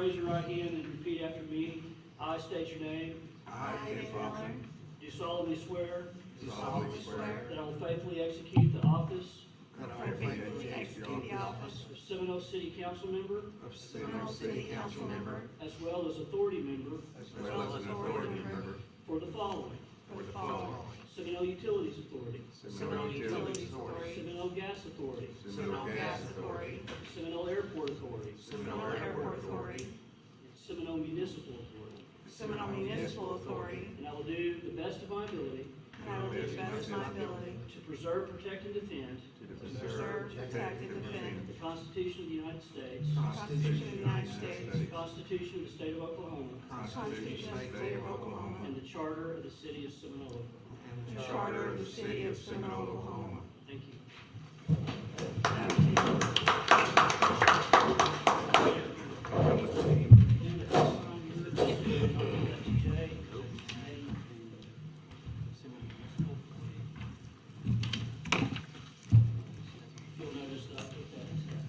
raise your right hand and repeat after me. I state your name. I, Ken Faulkner, Do solemnly swear do solemnly swear that I will faithfully execute the office that I will faithfully execute the office of Seminole City Council Member, of Seminole City Council Member, as well as authority member, as well as an authority member for the following: for the following: Seminole Utilities Authority, Seminole Utilities Authority, Seminole Gas Authority, Seminole Gas Authority, Seminole Airport Authority, Seminole Airport Authority, Seminole Municipal Authority. Seminole Municipal Authority, And I will do the best of my ability and I will do the best of my ability to preserve, protect, and defend to preserve, protect, and defend the Constitution of the United States, the Constitution of the United States, the Constitution of the State of Oklahoma, the Constitution of the State of Oklahoma, and the Charter of the City of Seminole, Oklahoma. and the Charter of the City of Seminole, Oklahoma. Thank you. You'll notice that I put that as that.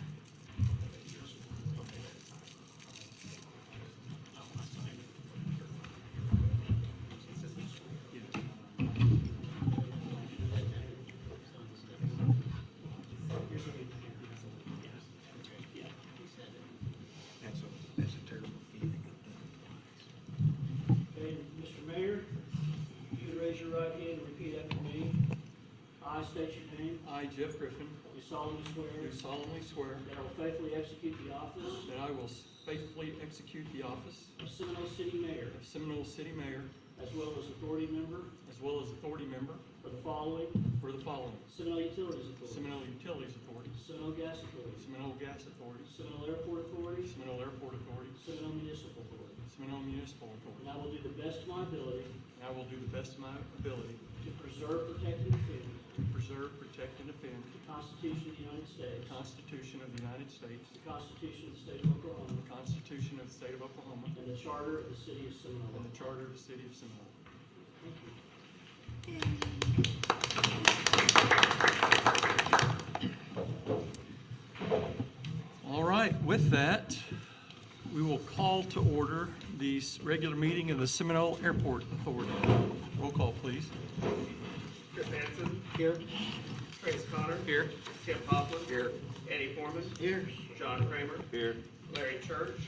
That's a terrible feeling. Okay, Mr. Mayor, if you would raise your right hand and repeat after me. I state your name. I, Jeff Griffin, Do solemnly swear do solemnly swear that I will faithfully execute the office that I will faithfully execute the office of Seminole City Mayor, of Seminole City Mayor, as well as authority member as well as authority member for the following: for the following: Seminole Utilities Authority, Seminole Utilities Authority, Seminole Gas Authority, Seminole Gas Authority, Seminole Airport Authority, Seminole Airport Authority, Seminole Municipal Authority. Seminole Municipal And Authority. I will do the best of my ability And I will do the best of my ability to preserve, protect, and defend to preserve, protect, and defend the Constitution of the United States, the Constitution of the United States, the Constitution of the State of Oklahoma, the Constitution of the State of Oklahoma, and the Charter of the City of and Seminole. the Charter of the City of Seminole. Thank you. All right, with that, we will call to order the regular meeting of the Seminole Airport Authority. Roll call, please. Chris Hansen. Here. Trace Connor. Here. Tim Poplin. Here. Eddie Foreman. Here. John Kramer. Here. Larry Church.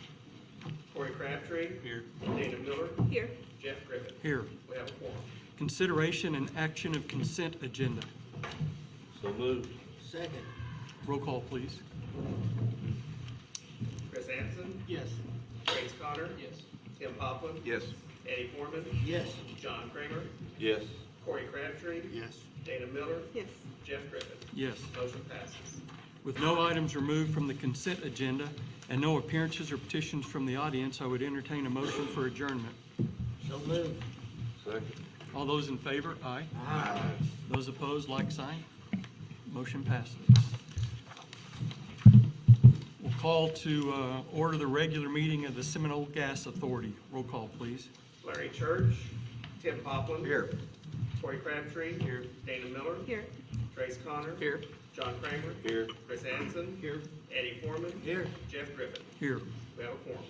Corey Crabtree. Here. Dana Miller. Here. Jeff Griffin. Here. We have a quorum. Consideration and action of consent agenda. So moved. Second. Roll call, please. Chris Hansen. Yes. Trace Connor. Yes. Tim Poplin. Yes. Eddie Foreman. Yes. John Kramer. Yes. Corey Crabtree. Yes. Dana Miller. Yes. Jeff Griffin. Yes. Motion passes. With no items removed from the consent agenda and no appearances or petitions from the audience, I would entertain a motion for adjournment. So moved. Second. All those in favor? Aye. Aye. Those opposed, like sign. Motion passes. We'll call to order the regular meeting of the Seminole Gas Authority. Roll call, please. Larry Church. Tim Poplin. Here. Corey Crabtree. Here. Dana Miller. Here. Trace Connor. Here. John Kramer. Here. Chris Hansen. Here. Eddie Foreman. Here. Jeff Griffin. Here. We have a quorum.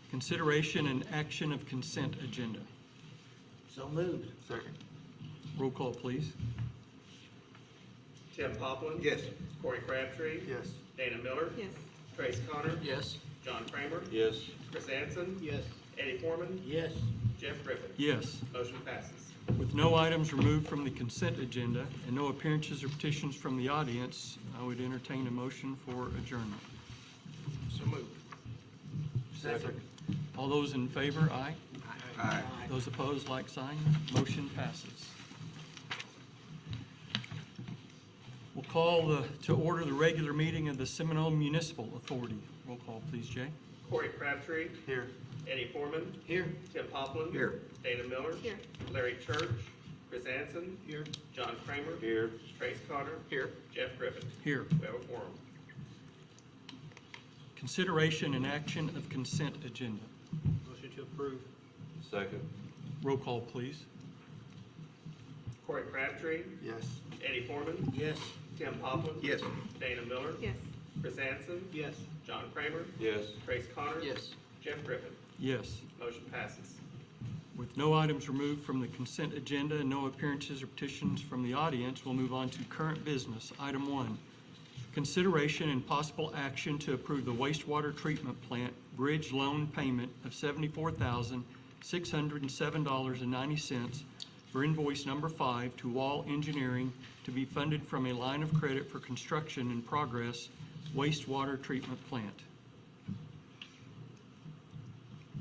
Consideration and action of consent agenda. So moved. Second. Roll call, please. Tim Poplin. Yes. Corey Crabtree. Yes. Dana Miller. Yes. Trace Connor. Yes. John Kramer. Yes. Chris Hansen. Yes. Eddie Foreman. Yes. Jeff Griffin. Yes. Motion passes. With no items removed from the consent agenda and no appearances or petitions from the audience, I would entertain a motion for adjournment. So moved. Second. All those in favor, aye. Aye. Those opposed, like sign. Motion passes. We'll call to order the regular meeting of the Seminole Municipal Authority. Roll call, please, Jay. Corey Crabtree. Here. Eddie Foreman. Here. Tim Poplin. Here. Dana Miller. Here. Larry Church. Chris Hansen. Here. John Kramer. Here. Trace Connor. Here. Jeff Griffin. Here. We have a quorum. Consideration and action of consent agenda. Motion to approve. Second. Roll call, please. Corey Crabtree. Yes. Eddie Foreman. Yes. Tim Poplin. Yes. Dana Miller. Yes. Chris Hansen. Yes. John Kramer. Yes. Trace Connor. Yes. Jeff Griffin. Yes. Motion passes. With no items removed from the consent agenda and no appearances or petitions from the audience, we'll move on to current business. Item 1, consideration and possible action to approve the wastewater treatment plant bridge loan payment of $74,607.90 for invoice number 5 to Wall Engineering to be funded from a line of credit for construction in progress wastewater treatment plant.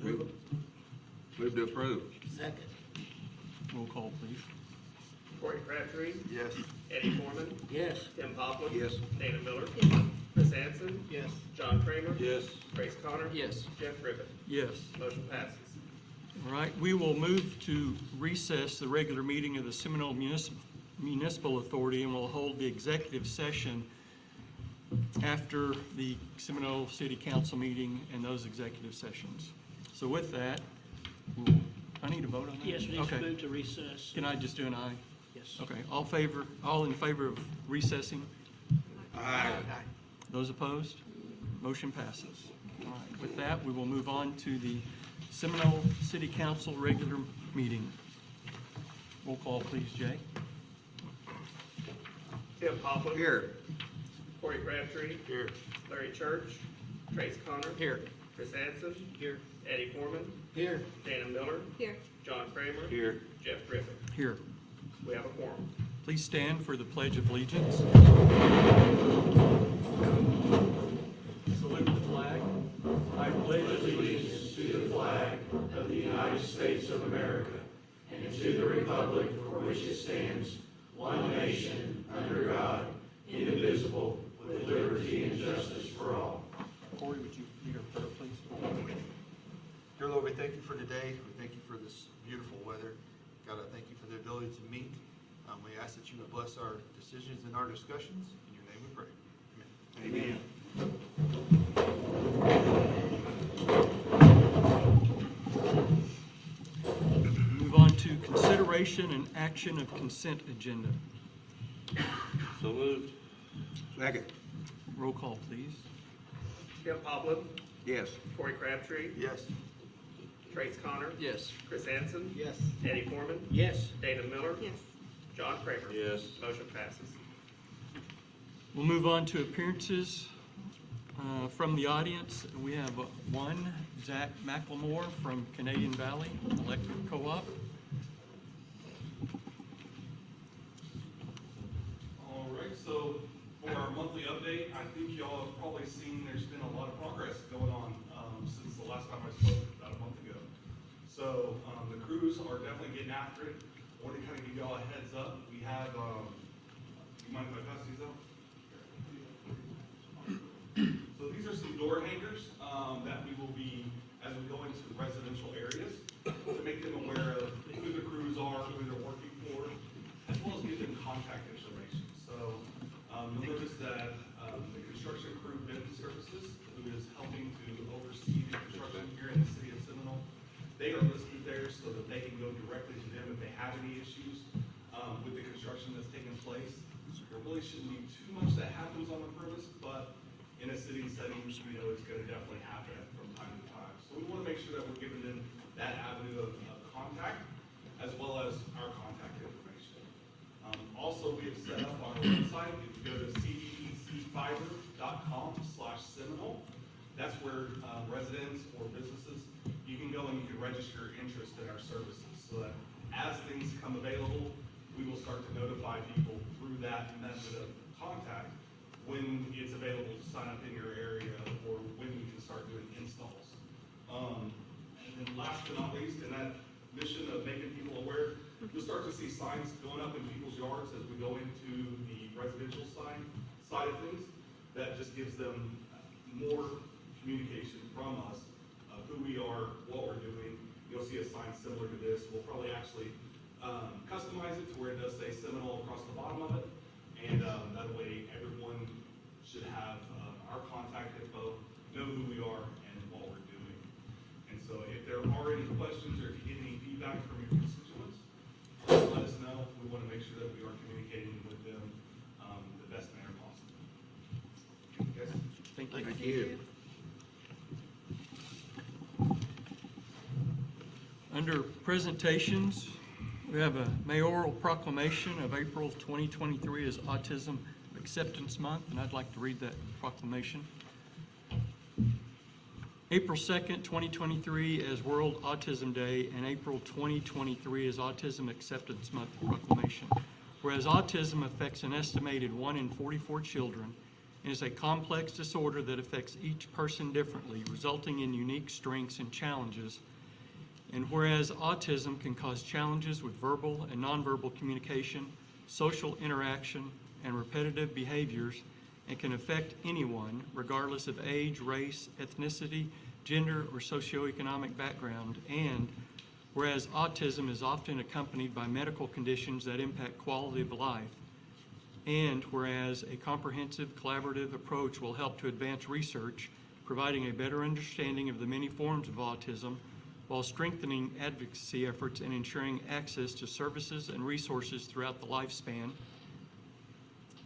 Move to approve. Second. Roll call, please. Corey Crabtree. Yes. Eddie Foreman. Yes. Tim Poplin. Yes. Dana Miller. Yes. Chris Hansen. Yes. John Kramer. Yes. Trace Connor. Yes. Jeff Griffin. Yes. Motion passes. All right, we will move to recess the regular meeting of the Seminole Municipal Authority, and we'll hold the executive session after the Seminole City Council meeting and those executive sessions. So with that, I need to vote on that? Yes, we need to Okay. move to recess. Can I just do an aye? Yes. Okay, all in favor of recessing? Aye. Those opposed? Motion passes. All right, with that, we will move on to the Seminole City Council regular meeting. Roll call, please, Jay. Tim Poplin. Here. Corey Crabtree. Here. Larry Church. Trace Connor. Here. Chris Hansen. Here. Eddie Foreman. Here. Dana Miller. Here. John Kramer. Here. Jeff Griffin. Here. We have a quorum. Please stand for the Pledge of Allegiance. Salute the flag. I pledge allegiance to the flag of the United States of America and to the republic for which it stands, one nation, under God, indivisible, with liberty and justice for all. Corey, would you lead our prayer, please? Dear Lord, we thank you for today. We thank you for this beautiful weather. God, I thank you for the ability to meet. We ask that you would bless our decisions and our discussions. In your name we pray. Amen. Amen. Move on to consideration and action of consent agenda. So moved. Second. Roll call, please. Tim Poplin. Yes. Corey Crabtree. Yes. Trace Connor. Yes. Chris Hansen. Yes. Eddie Foreman. Yes. Dana Miller. Yes. John Kramer. Yes. Motion passes. We'll move on to appearances from the audience. We have one, Zach McLemore from Canadian Valley Electric Co-op. All right, so for our monthly update, I think y'all have probably seen there's been a lot of progress going on since the last time I spoke about a month ago. So the crews are definitely getting after it. I want to kind of give y'all a heads up. We have, you mind if I pass these out? So these are some door hangers that we will be, as we go into residential areas, to make them aware of who the crews are, who they're working for, as well as give them contact information. So you'll notice that the construction crew, Benton Services, who is helping to oversee the construction here in the city of Seminole, they are listed there so that they can go directly to them if they have any issues with the construction that's taking place. There really shouldn't be too much that happens on the premise, but in a city setting, we know it's going to definitely happen from time to time. So we want to make sure that we're giving them that avenue of contact, as well as our contact information. Also, we have set up on our website, if you go to cdecfiber.com/Seminole, that's where residents or businesses, you can go and you can register interest in our services, so that as things come available, we will start to notify people through that method of contact when it's available to sign up in your area or when we can start doing installs. And then last but not least, in that mission of making people aware, you'll start to see signs going up in people's yards as we go into the residential side of things. That just gives them more communication from us of who we are, what we're doing. You'll see a sign similar to this. We'll probably actually customize it to where it does say Seminole across the bottom of it. And that way, everyone should have our contact info, know who we are, and what we're doing. And so if there are any questions or if you get any feedback from your constituents, let us know. We want to make sure that we are communicating with them the best manner possible. Thank you, guys. Thank you. Thank you. Under presentations, we have a mayoral proclamation of April 2023 as Autism Acceptance Month, and I'd like to read that proclamation. April 2nd, 2023 as World Autism Day, and April 2023 as Autism Acceptance Month proclamation. Whereas autism affects an estimated 1 in 44 children, and is a complex disorder that affects each person differently, resulting in unique strengths and challenges. And whereas autism can cause challenges with verbal and nonverbal communication, social interaction, and repetitive behaviors, and can affect anyone, regardless of age, race, ethnicity, gender, or socioeconomic background. And whereas autism is often accompanied by medical conditions that impact quality of life. And whereas a comprehensive collaborative approach will help to advance research, providing a better understanding of the many forms of autism, while strengthening advocacy efforts and ensuring access to services and resources throughout the lifespan.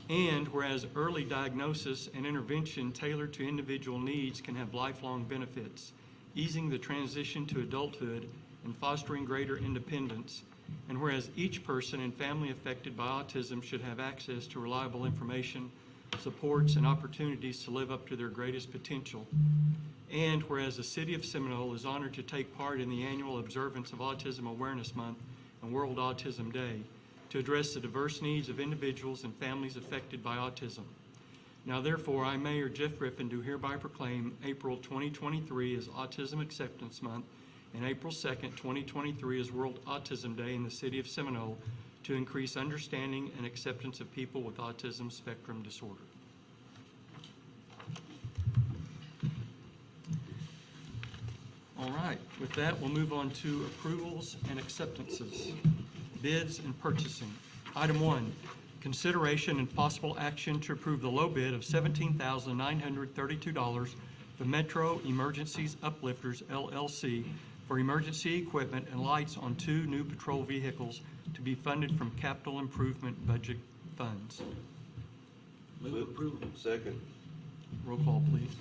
And whereas early diagnosis and intervention tailored to individual needs can have lifelong benefits, easing the transition to adulthood and fostering greater independence. And whereas each person and family affected by autism should have access to reliable information, supports, and opportunities to live up to their greatest potential. And whereas the City of Seminole is honored to take part in the annual observance of Autism Awareness Month and World Autism Day to address the diverse needs of individuals and families affected by autism. Now therefore, I, Mayor Jeff Griffin, do hereby proclaim April 2023 as Autism Acceptance Month and April 2nd, 2023 as World Autism Day in the City of Seminole to increase understanding and acceptance of people with autism spectrum disorder. All right, with that, we'll move on to approvals and acceptances, bids and purchasing. Item 1, consideration and possible action to approve the low bid of $17,932 for Metro Emergencies Uplifters, LLC, for emergency equipment and lights on 2 new patrol vehicles to be funded from capital improvement budget funds. Move approval. Second. Roll call, please.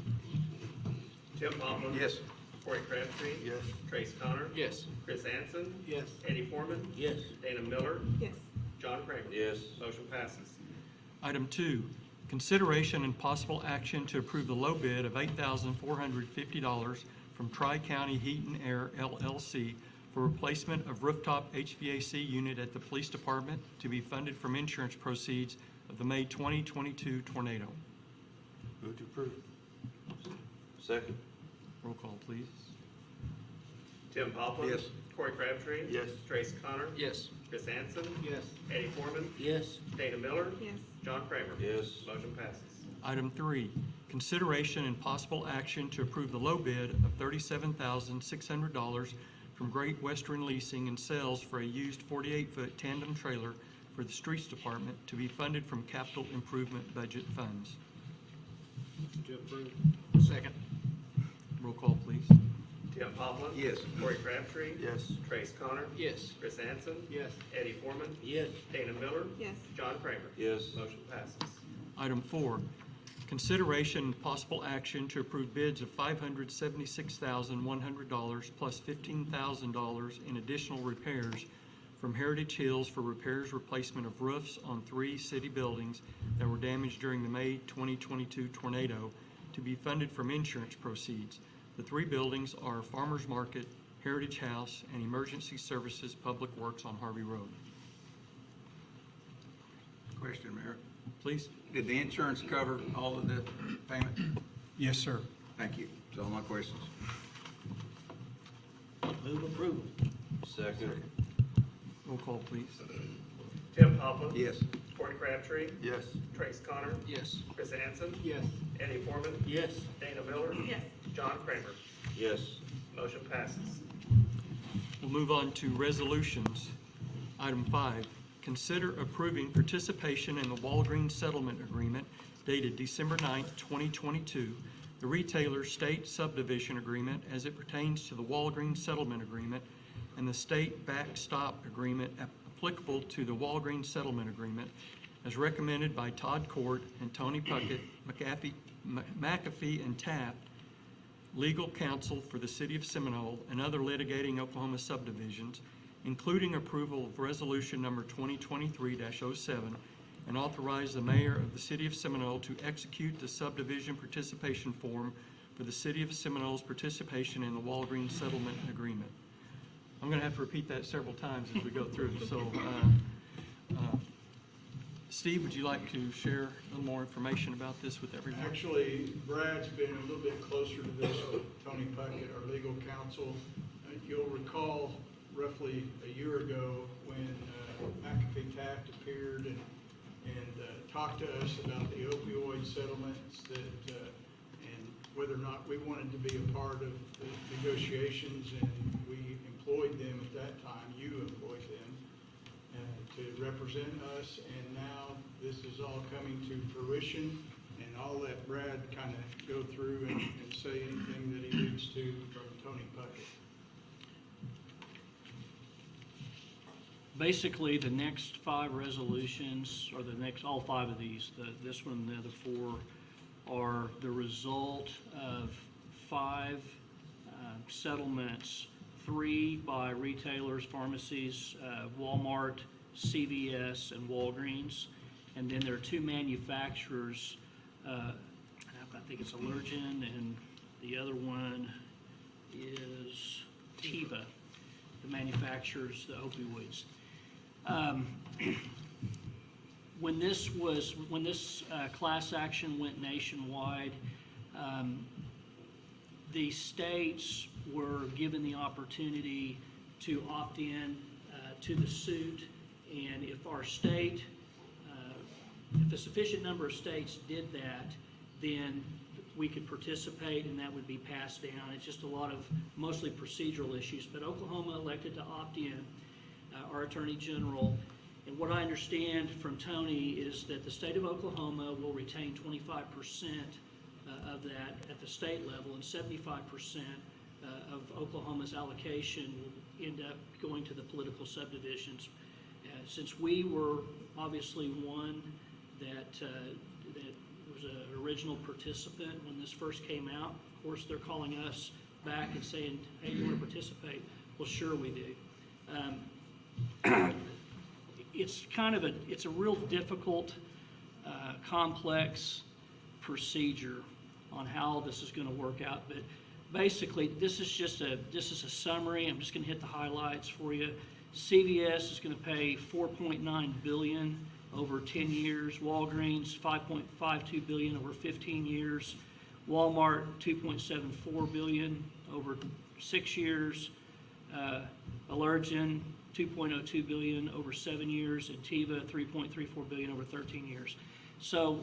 Tim Poplin. Yes. Corey Crabtree. Yes. Trace Connor. Yes. Chris Anson. Yes. Eddie Foreman. Yes. Dana Miller. Yes. John Kramer. Yes. Motion passes. Item 2, consideration and possible action to approve the low bid of $8,450 from Tri-County Heat and Air, LLC, for replacement of rooftop HVAC unit at the police department to be funded from insurance proceeds of the May 2022 tornado. Move to approve. Second. Roll call, please. Tim Poplin. Yes. Corey Crabtree. Yes. Trace Connor. Yes. Chris Anson. Yes. Eddie Foreman. Yes. Dana Miller. Yes. John Kramer. Yes. Motion passes. Item 3, consideration and possible action to approve the low bid of $37,600 from Great Western Leasing and Sales for a used 48-foot tandem trailer for the Streets Department to be funded from capital improvement budget funds. To approve. Second. Roll call, please. Tim Poplin. Yes. Corey Crabtree. Yes. Trace Connor. Yes. Chris Anson. Yes. Eddie Foreman. Yes. Dana Miller. Yes. John Kramer. Yes. Motion passes. Item 4, consideration and possible action to approve bids of $576,100 plus $15,000 in additional repairs from Heritage Hills for repairs replacement of roofs on 3 city buildings that were damaged during the May 2022 tornado to be funded from insurance proceeds. The 3 buildings are Farmers Market, Heritage House, and Emergency Services Public Works on Harvey Road. Question, Mayor. Please. Did the insurance cover all of the payment? Yes, sir. Thank you. That's all my questions. Move approval. Second. Roll call, please. Tim Poplin. Yes. Corey Crabtree. Yes. Trace Connor. Yes. Chris Anson. Yes. Eddie Foreman. Yes. Dana Miller. Yes. John Kramer. Yes. Motion passes. We'll move on to resolutions. Item 5, consider approving participation in the Walgreens Settlement Agreement dated December 9th, 2022, the Retailer State Subdivision Agreement as it pertains to the Walgreens Settlement Agreement, and the State Backstop Agreement applicable to the Walgreens Settlement Agreement, as recommended by Todd Court and Tony Puckett, McAfee and Taft, legal counsel for the City of Seminole and other litigating Oklahoma subdivisions, including approval of Resolution Number 2023-07, and authorize the mayor of the City of Seminole to execute the subdivision participation form for the City of Seminole's participation in the Walgreens Settlement Agreement. I'm going to have to repeat that several times as we go through. So, Steve, would you like to share a little more information about this with everyone? Actually, Brad's been a little bit closer to this with Tony Puckett, our legal counsel. You'll recall roughly a year ago when McAfee Taft appeared and talked to us about the opioid settlements and whether or not we wanted to be a part of the negotiations, and we employed them at that time. You employed them to represent us, and now this is all coming to fruition, and I'll let Brad kind of go through and say anything that he needs to from Tony Puckett. Basically, the next 5 resolutions, or all 5 of these, this one and the other 4, are the result of 5 settlements, 3 by retailers, pharmacies, Walmart, CVS, and Walgreens. And then there are 2 manufacturers, I think it's Allergan, and the other one is Teva, that manufactures the opioids. When this class action went nationwide, the states were given the opportunity to opt in to the suit, and if our state, if a sufficient number of states did that, then we could participate and that would be passed down. It's just a lot of mostly procedural issues, but Oklahoma elected to opt in. Our Attorney General, and what I understand from Tony is that the state of Oklahoma will retain 25% of that at the state level, and 75% of Oklahoma's allocation will end up going to the political subdivisions. Since we were obviously one that was an original participant when this first came out, of course they're calling us back and saying, hey, you want to participate? Well, sure we do. It's a real difficult, complex procedure on how this is going to work out. But basically, this is a summary. I'm just going to hit the highlights for you. CVS is going to pay $4.9 billion over 10 years. Walgreens, $5.52 billion over 15 years. Walmart, $2.74 billion over 6 years. Allergan, $2.02 billion over 7 years, and Teva, $3.34 billion over 13 years. So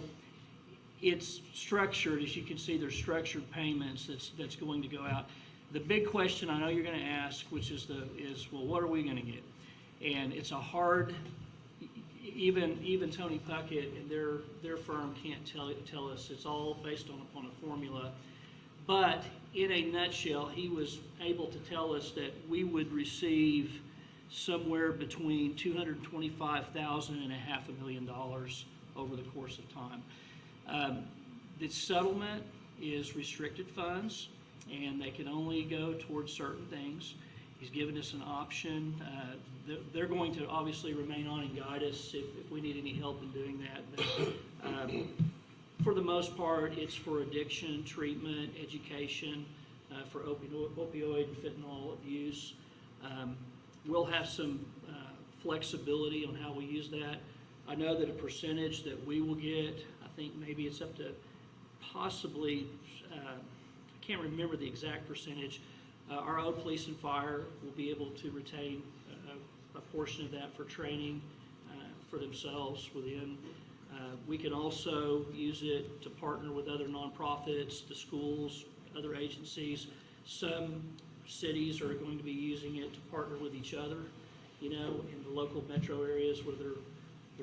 it's structured, as you can see, there's structured payments that's going to go out. The big question I know you're going to ask, which is well, what are we going to get? And it's a hard, even Tony Puckett and their firm can't tell us. It's all based upon a formula. But in a nutshell, he was able to tell us that we would receive somewhere between $225,000 and $500,000 over the course of time. The settlement is restricted funds, and they can only go towards certain things. He's given us an option. They're going to obviously remain on and guide us if we need any help in doing that. But for the most part, it's for addiction, treatment, education, for opioid and fentanyl abuse. We'll have some flexibility on how we use that. I know that a percentage that we will get, I think maybe it's up to possibly, I can't remember the exact percentage. Our own police and fire will be able to retain a portion of that for training for themselves within. We can also use it to partner with other nonprofits, the schools, other agencies. Some cities are going to be using it to partner with each other, in the local metro areas where their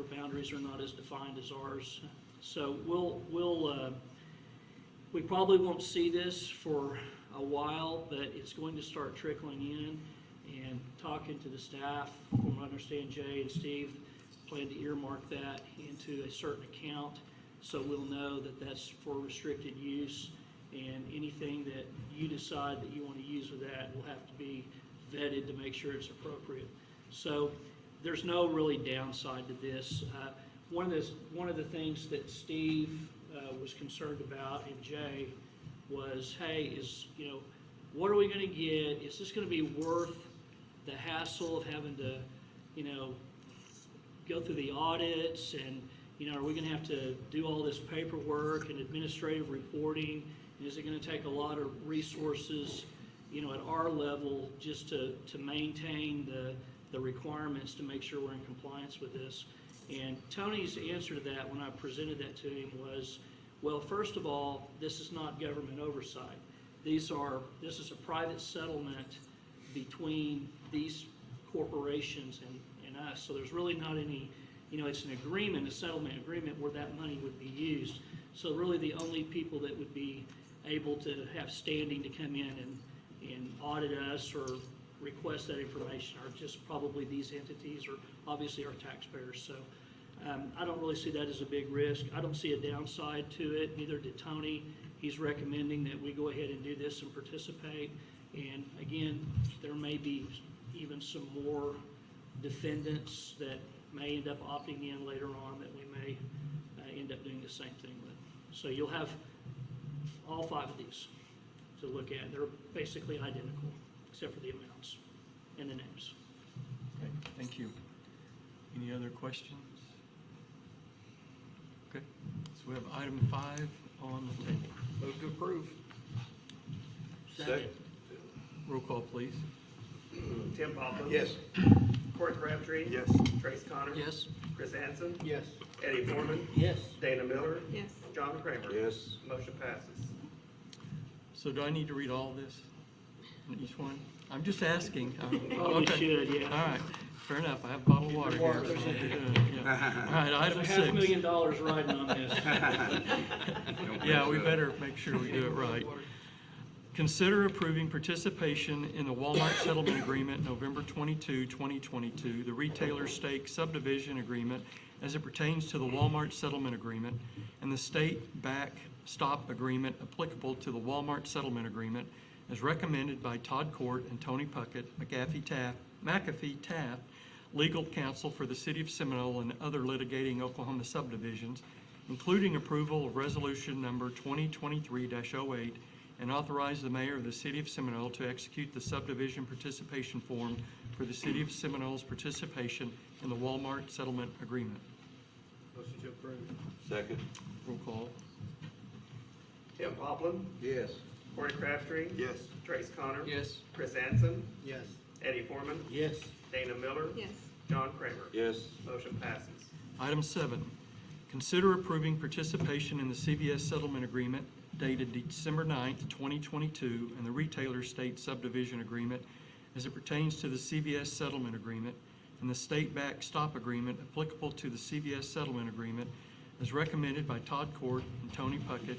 boundaries are not as defined as ours. So we probably won't see this for a while, but it's going to start trickling in. And talking to the staff, from what I understand, Jay and Steve plan to earmark that into a certain account, so we'll know that that's for restricted use. and anything that you decide that you want to use with that will have to be vetted to make sure it's appropriate. So there's no really downside to this. One of the things that Steve was concerned about, and Jay, was, hey, what are we going to get? Is this going to be worth the hassle of having to, go through the audits, and, are we going to have to do all this paperwork and administrative reporting? And is it going to take a lot of resources, at our level just to maintain the requirements to make sure we're in compliance with this? And Tony's answer to that when I presented that to him was, well, first of all, this is not government oversight. This is a private settlement between these corporations and us. So there's really not any, it's an agreement, a settlement agreement where that money would be used. So really the only people that would be able to have standing to come in and audit us or request that information are just probably these entities or obviously our taxpayers. So I don't really see that as a big risk. I don't see a downside to it, neither did Tony. He's recommending that we go ahead and do this and participate. And again, there may be even some more defendants that may end up opting in later on that we may end up doing the same thing with. So you'll have all 5 of these to look at. They're basically identical, except for the amounts and the names. Okay, thank you. Any other questions? Okay, so we have item 5 on the table. Move to approve. Second. Roll call, please. Tim Poplin. Yes. Corey Crabtree. Yes. Trace Connor. Yes. Chris Hansen. Yes. Eddie Foreman. Yes. Dana Miller. Yes. John Kramer. Yes. Motion passes. So do I need to read all this? Each one? I'm just asking. Probably Okay. should, yeah. All right, fair enough. I have a bottle of water here. Water. So I'll be good, yeah. All right, item There's 6. $500,000 riding on this. Yeah, we better make sure we do it right. Consider approving participation in the Walmart Settlement Agreement, November 22, 2022, the Retailer Stake Subdivision Agreement as it pertains to the Walmart Settlement Agreement, and the State Backstop Agreement applicable to the Walmart Settlement Agreement as recommended by Todd Court and Tony Puckett, McAfee Taft, legal counsel for the City of Seminole and other litigating Oklahoma subdivisions, including approval of resolution number 2023-08, and authorize the mayor of the City of Seminole to execute the subdivision participation form for the City of Seminole's participation in the Walmart Settlement Agreement. Motion to approve. Second. Roll call. Tim Poplin. Yes. Corey Crabtree. Yes. Trace Connor. Yes. Chris Hansen. Yes. Eddie Foreman. Yes. Dana Miller. Yes. John Kramer. Yes. Motion passes. Item 7, consider approving participation in the CVS Settlement Agreement dated December 9th, 2022, and the Retailer State Subdivision Agreement as it pertains to the CVS Settlement Agreement, and the State Backstop Agreement applicable to the CVS Settlement Agreement as recommended by Todd Court and Tony Puckett,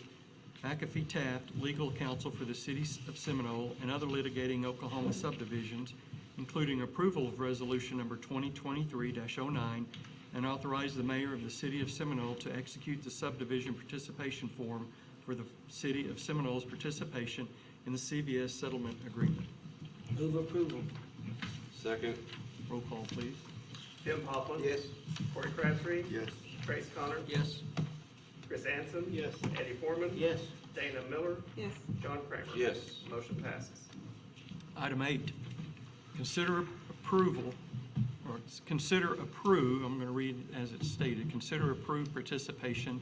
McAfee Taft, legal counsel for the City of Seminole and other litigating Oklahoma subdivisions, including approval of resolution number 2023-09, and authorize the mayor of the City of Seminole to execute the subdivision participation form for the City of Seminole's participation in the CVS Settlement Agreement. Move approval. Second. Roll call, please. Tim Poplin. Yes. Corey Crabtree. Yes. Trace Connor. Yes. Chris Hansen. Yes. Eddie Foreman. Yes. Dana Miller. Yes. John Kramer. Yes. Motion passes. Item 8, consider approve, I'm going to read as it's stated, consider approve participation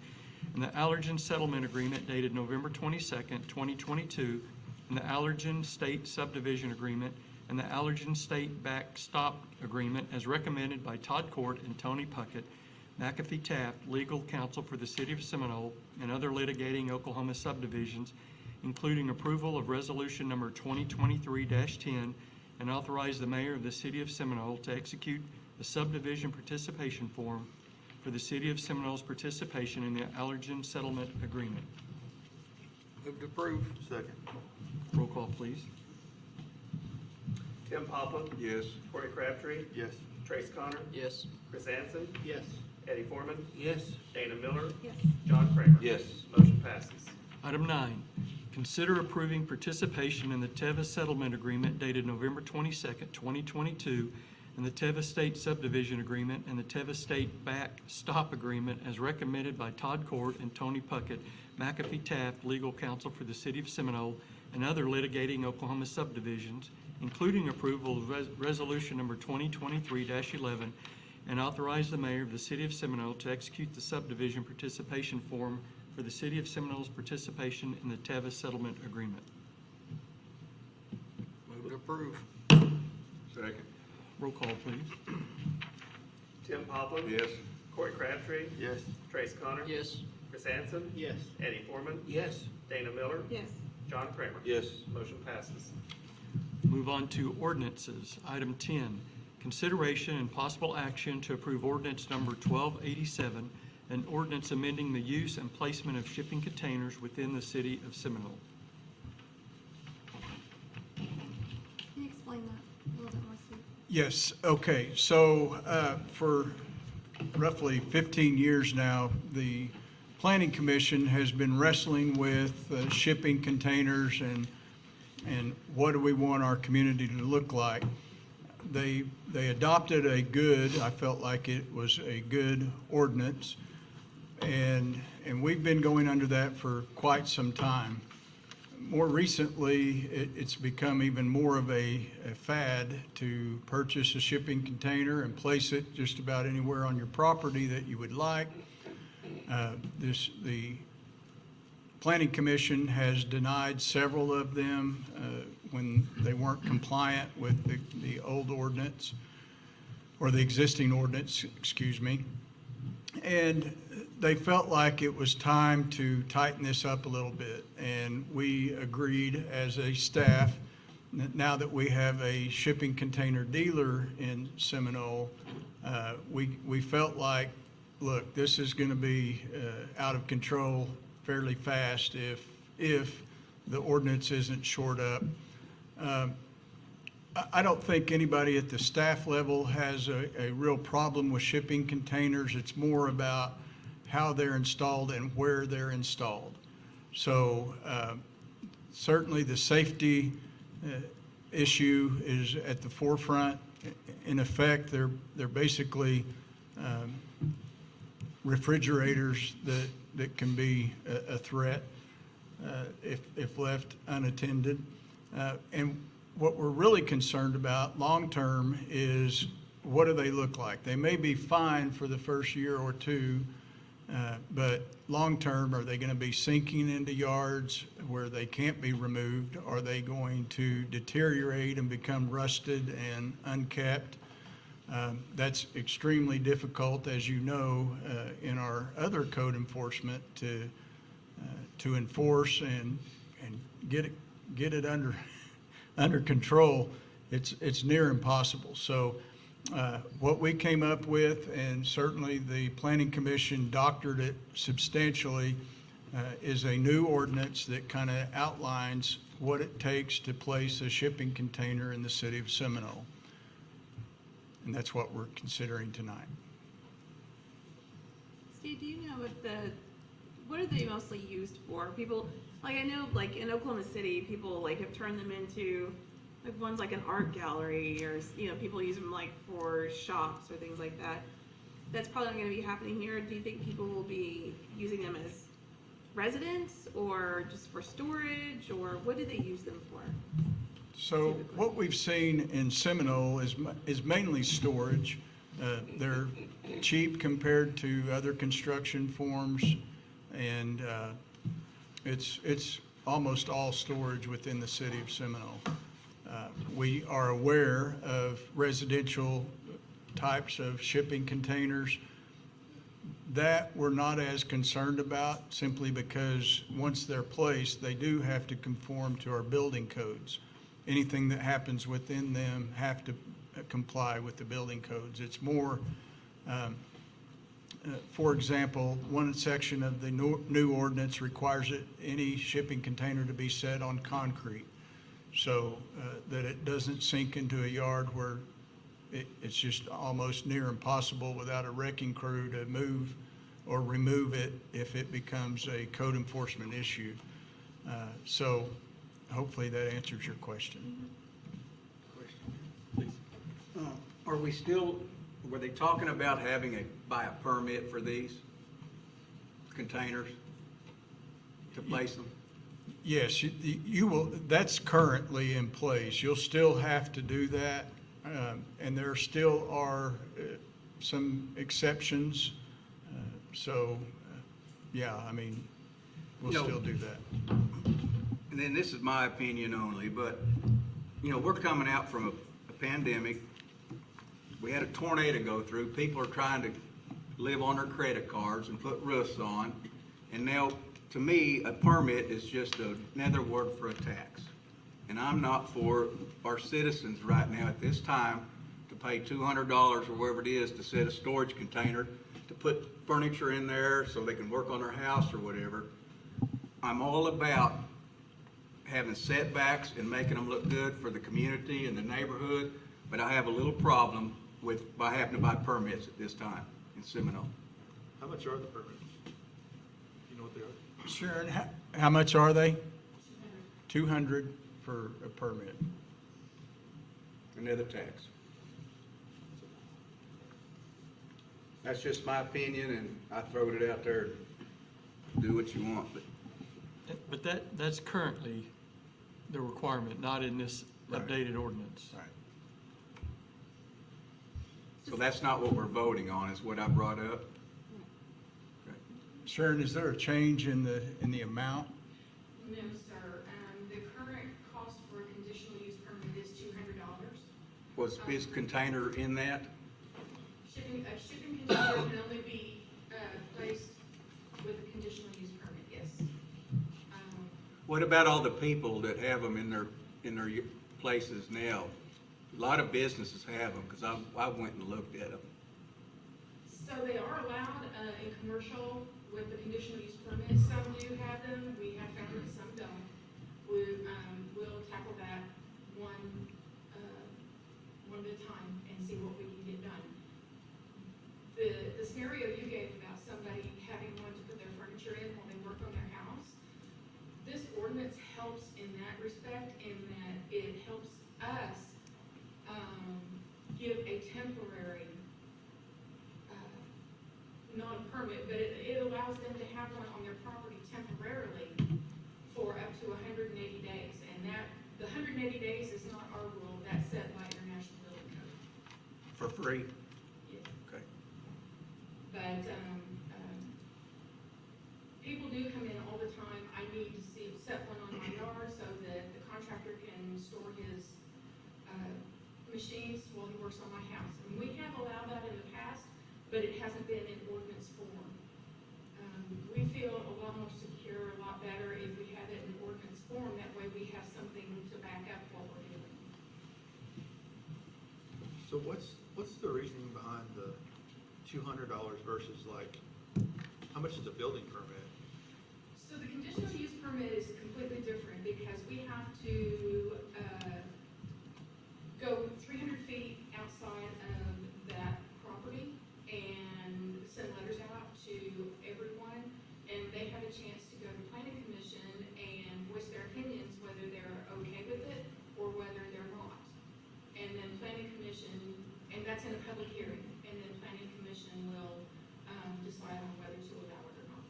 in the Allergen Settlement Agreement dated November 22nd, 2022, and the Allergen State Subdivision Agreement and the Allergen State Backstop Agreement as recommended by Todd Court and Tony Puckett, McAfee Taft, legal counsel for the City of Seminole and other litigating Oklahoma subdivisions, including approval of resolution number 2023-10, and authorize the mayor of the City of Seminole to execute the subdivision participation form for the City of Seminole's participation in the Allergen Settlement Agreement. Move to approve. Second. Roll call, please. Tim Poplin. Yes. Corey Crabtree. Yes. Trace Connor. Yes. Chris Hansen. Yes. Eddie Foreman. Yes. Dana Miller. Yes. John Kramer. Yes. Motion passes. Item 9, Consider approving participation in the Teva Settlement Agreement dated November 22nd, 2022, and the Teva State Subdivision Agreement and the Teva State Backstop Agreement as recommended by Todd Court and Tony Puckett, McAfee Taft, legal counsel for the City of Seminole, and other litigating Oklahoma subdivisions, including approval of Resolution Number 2023-11, and authorize the mayor of the City of Seminole to execute the subdivision participation form for the City of Seminole's participation in the Teva Settlement Agreement. Move to approve. Second. Roll call, please. Tim Poplin. Yes. Corey Crabtree. Yes. Trace Connor. Yes. Chris Hansen. Yes. Eddie Foreman. Yes. Dana Miller. Yes. John Kramer. Yes. Motion passes. Move on to ordinances. Item 10, consideration and possible action to approve ordinance number 1287, an ordinance amending the use and placement of shipping containers within the City of Seminole. Can you explain that a little bit more, Steve? Yes, okay, so for roughly 15 years now, the Planning Commission has been wrestling with shipping containers and what do we want our community to look like. They adopted a good, I felt like it was a good ordinance, and we've been going under that for quite some time. More recently, it's become even more of a fad to purchase a shipping container and place it just about anywhere on your property that you would like. The Planning Commission has denied several of them when they weren't compliant with the old ordinance, or the existing ordinance, excuse me. And they felt like it was time to tighten this up a little bit. And we agreed as a staff, now that we have a shipping container dealer in Seminole, we felt like, look, this is going to be out of control fairly fast if the ordinance isn't shored up. I don't think anybody at the staff level has a real problem with shipping containers. It's more about how they're installed and where they're installed. So certainly the safety issue is at the forefront. In effect, they're basically refrigerators that can be a threat if left unattended. And what we're really concerned about long-term is, what do they look like? They may be fine for the first year or two, but long-term, are they going to be sinking into yards where they can't be removed? Are they going to deteriorate and become rusted and unkept? That's extremely difficult, as you know, in our other code enforcement to enforce and get it under control. It's near impossible. So what we came up with, and certainly the Planning Commission doctored it substantially, is a new ordinance that kind of outlines what it takes to place a shipping container in the City of Seminole. And that's what we're considering tonight. Steve, do you know what are they mostly used for? People, like, I know, like in Oklahoma City, people like have turned them into, like, one's like an art gallery, or, you know, people use them like for shops or things like that. That's probably not going to be happening here. Do you think people will be using them as residents or just for storage, or what do they use them for? So what we've seen in Seminole is mainly storage. They're cheap compared to other construction forms, and it's almost all storage within the City of Seminole. We are aware of residential types of shipping containers that we're not as concerned about, simply because once they're placed, they do have to conform to our building codes. Anything that happens within them have to comply with the building codes. It's more, for example, one section of the new ordinance requires any shipping container to be set on concrete, so that it doesn't sink into a yard where it's just almost near impossible without a wrecking crew to move or remove it if it becomes a code enforcement issue. So hopefully that answers your question. Are we still, were they talking about buy a permit for these containers to place them? Yes, you will, that's currently in place. You'll still have to do that. And there still are some exceptions. Yeah, I mean, we'll No. still do that. And then this is my opinion only, but, we're coming out from a pandemic. We had a tornado go through. People are trying to live on their credit cards and put roofs on. And now, to me, a permit is just another word for a tax. And I'm not for our citizens right now at this time to pay $200 or whatever it is to set a storage container, to put furniture in there so they can work on their house or whatever. I'm all about having setbacks and making them look good for the community and the neighborhood, but I have a little problem by having to buy permits at this time in Seminole. How much are the permits? You know what they are? Sharon, how much are they? 200 for a permit. Another tax. That's just my opinion, and I throwed it out there. Do what you want, But that's currently the requirement, not in this Right. updated ordinance. Right. so that's not what we're voting on, is what I brought up. Sharon, is there a change in the amount? No, sir. The current cost for a conditional use permit is $200. Is container in that? A shipping container can only be placed with a conditional use permit, yes. What about all the people that have them in their places now? A lot of businesses have them, because I went and looked at them. So they are allowed in commercial with the conditional use permit. Some do have them. We have found that some don't. We'll tackle that one at a time and see what we can get done. The scenario you gave about somebody having one to put their furniture in while they work on their house, this ordinance helps in that respect, in that it helps us give a temporary, not a permit, but it allows them to have one on their property temporarily for up to 180 days. And the 180 days is not our rule, that's set by International Building Code. For free? Yes. Okay. But people do come in all the time. I need to set one on my yard so that the contractor can store his machines while he works on my house. And we have allowed that in the past, but it hasn't been in ordinance form. We feel a lot more secure, a lot better if we have it in ordinance form. That way we have something to back up what we're doing. So what's the reasoning behind the $200 versus how much is a building permit? So the conditional use permit is completely different because we have to go 300 feet outside of that property and send letters out to everyone, and they have a chance to go to planning commission and voice their opinions, whether they're okay with it or whether they're not. And then planning commission, and that's in a public hearing, and then planning commission will decide on whether to allow it or not.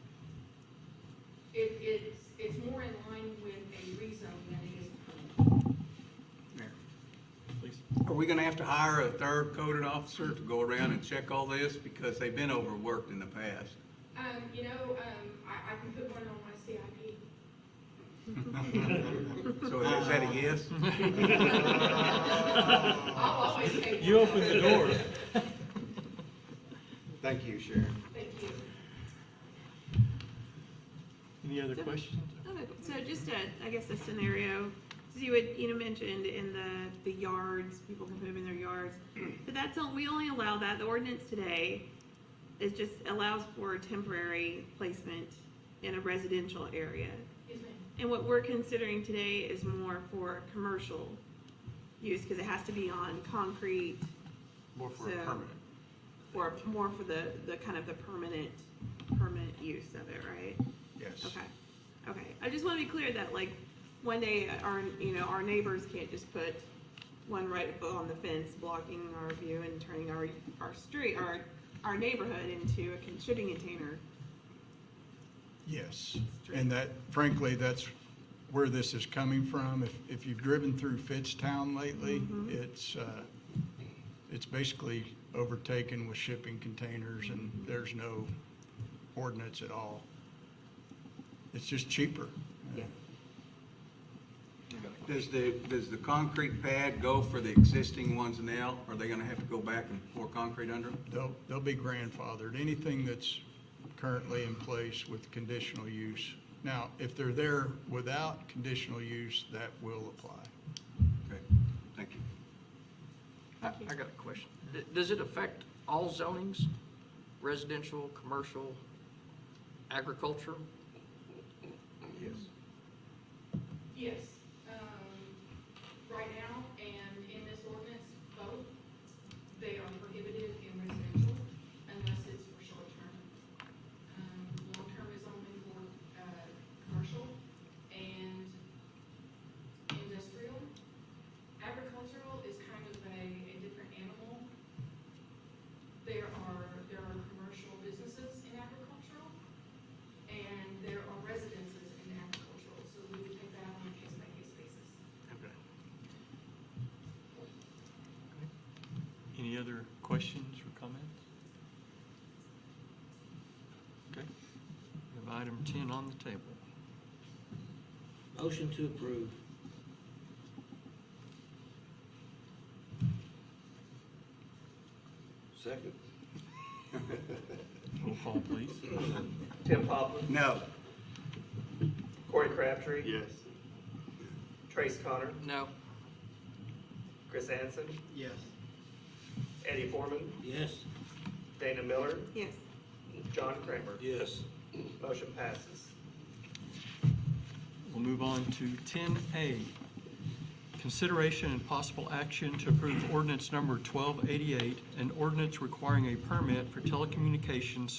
It's more in line with a rezone than it is a permit. Please. Are we gonna have to hire a third coded officer to go around and check all this? Because they've been overworked in the past. I can put one on my CIP. So is that a yes? I'll always take one. You opened the door. Thank you, Sharon. Thank you. Any other questions? So just I guess a scenario, so you mentioned in the yards, people can put them in their yards, but we only allow that. The ordinance today just allows for temporary placement in a residential area. Yes, ma'am. And what we're considering today is more for commercial use, because it has to be on concrete. More for a So- permanent. Or more for the kind of the permanent use of it, right? Yes. Okay. Okay, I just want to be clear that like one day our neighbors can't just put one right on the fence blocking our view and turning our street, our neighborhood into a shipping container. Yes, and that, frankly, that's where this is coming from. If you've driven through Fittstown lately, it's basically overtaken with shipping containers, and there's no ordinance at all. It's just cheaper. Yeah. Does the concrete pad go for the existing ones now? Are they gonna have to go back and pour concrete under them? They'll be grandfathered. Anything that's currently in place with conditional use. Now, if they're there without conditional use, that will apply. Okay, thank you. I got a question. Does it affect all zonings? Residential, commercial, agriculture? Yes. Yes, right now, and in this ordinance, both, they are prohibited in residential unless it's for short term. Long term is only for, commercial and industrial. Agricultural is kind of a different animal. There are commercial businesses in agricultural, and there are residences in agricultural, so we would take that on a case-by-case basis. Okay. Any other questions or comments? Okay. We have item 10 on the table. Motion to approve. Second. Roll call, please. Tim Poplin, No. Corey Crabtree, Yes. Trace Connor, No. Chris Anson, Yes. Eddie Foreman, Yes. Dana Miller, Yes. John Kramer. Yes. Motion passes. We'll move on to 10A. Consideration and possible action to approve ordinance number 1288, an ordinance requiring a permit for telecommunications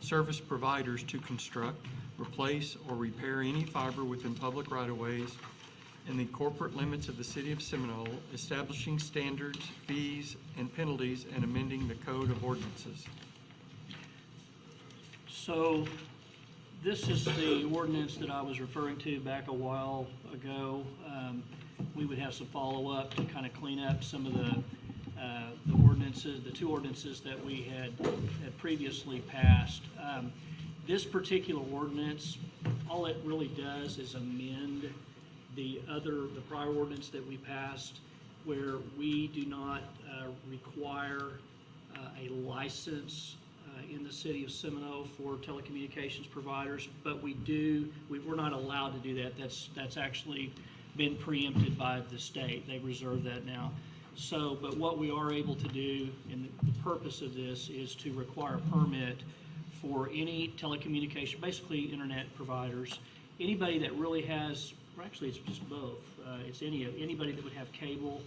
service providers to construct, replace, or repair any fiber within public right-of-ways in the corporate limits of the city of Seminole, establishing standards, fees, and penalties, and amending the code of ordinances. So this is the ordinance that I was referring to back a while ago. We would have some follow-up to kind of clean up some of the ordinances, the two ordinances that we had previously passed. This particular ordinance, all it really does is amend the prior ordinance that we passed, where we do not require a license in the city of Seminole for telecommunications providers, but we're not allowed to do that. That's actually been preempted by the state. They reserve that now. So, but what we are able to do, and the purpose of this is to require a permit for any telecommunication, basically internet providers, anybody that really has, or actually it's just both. It's anybody that would have cable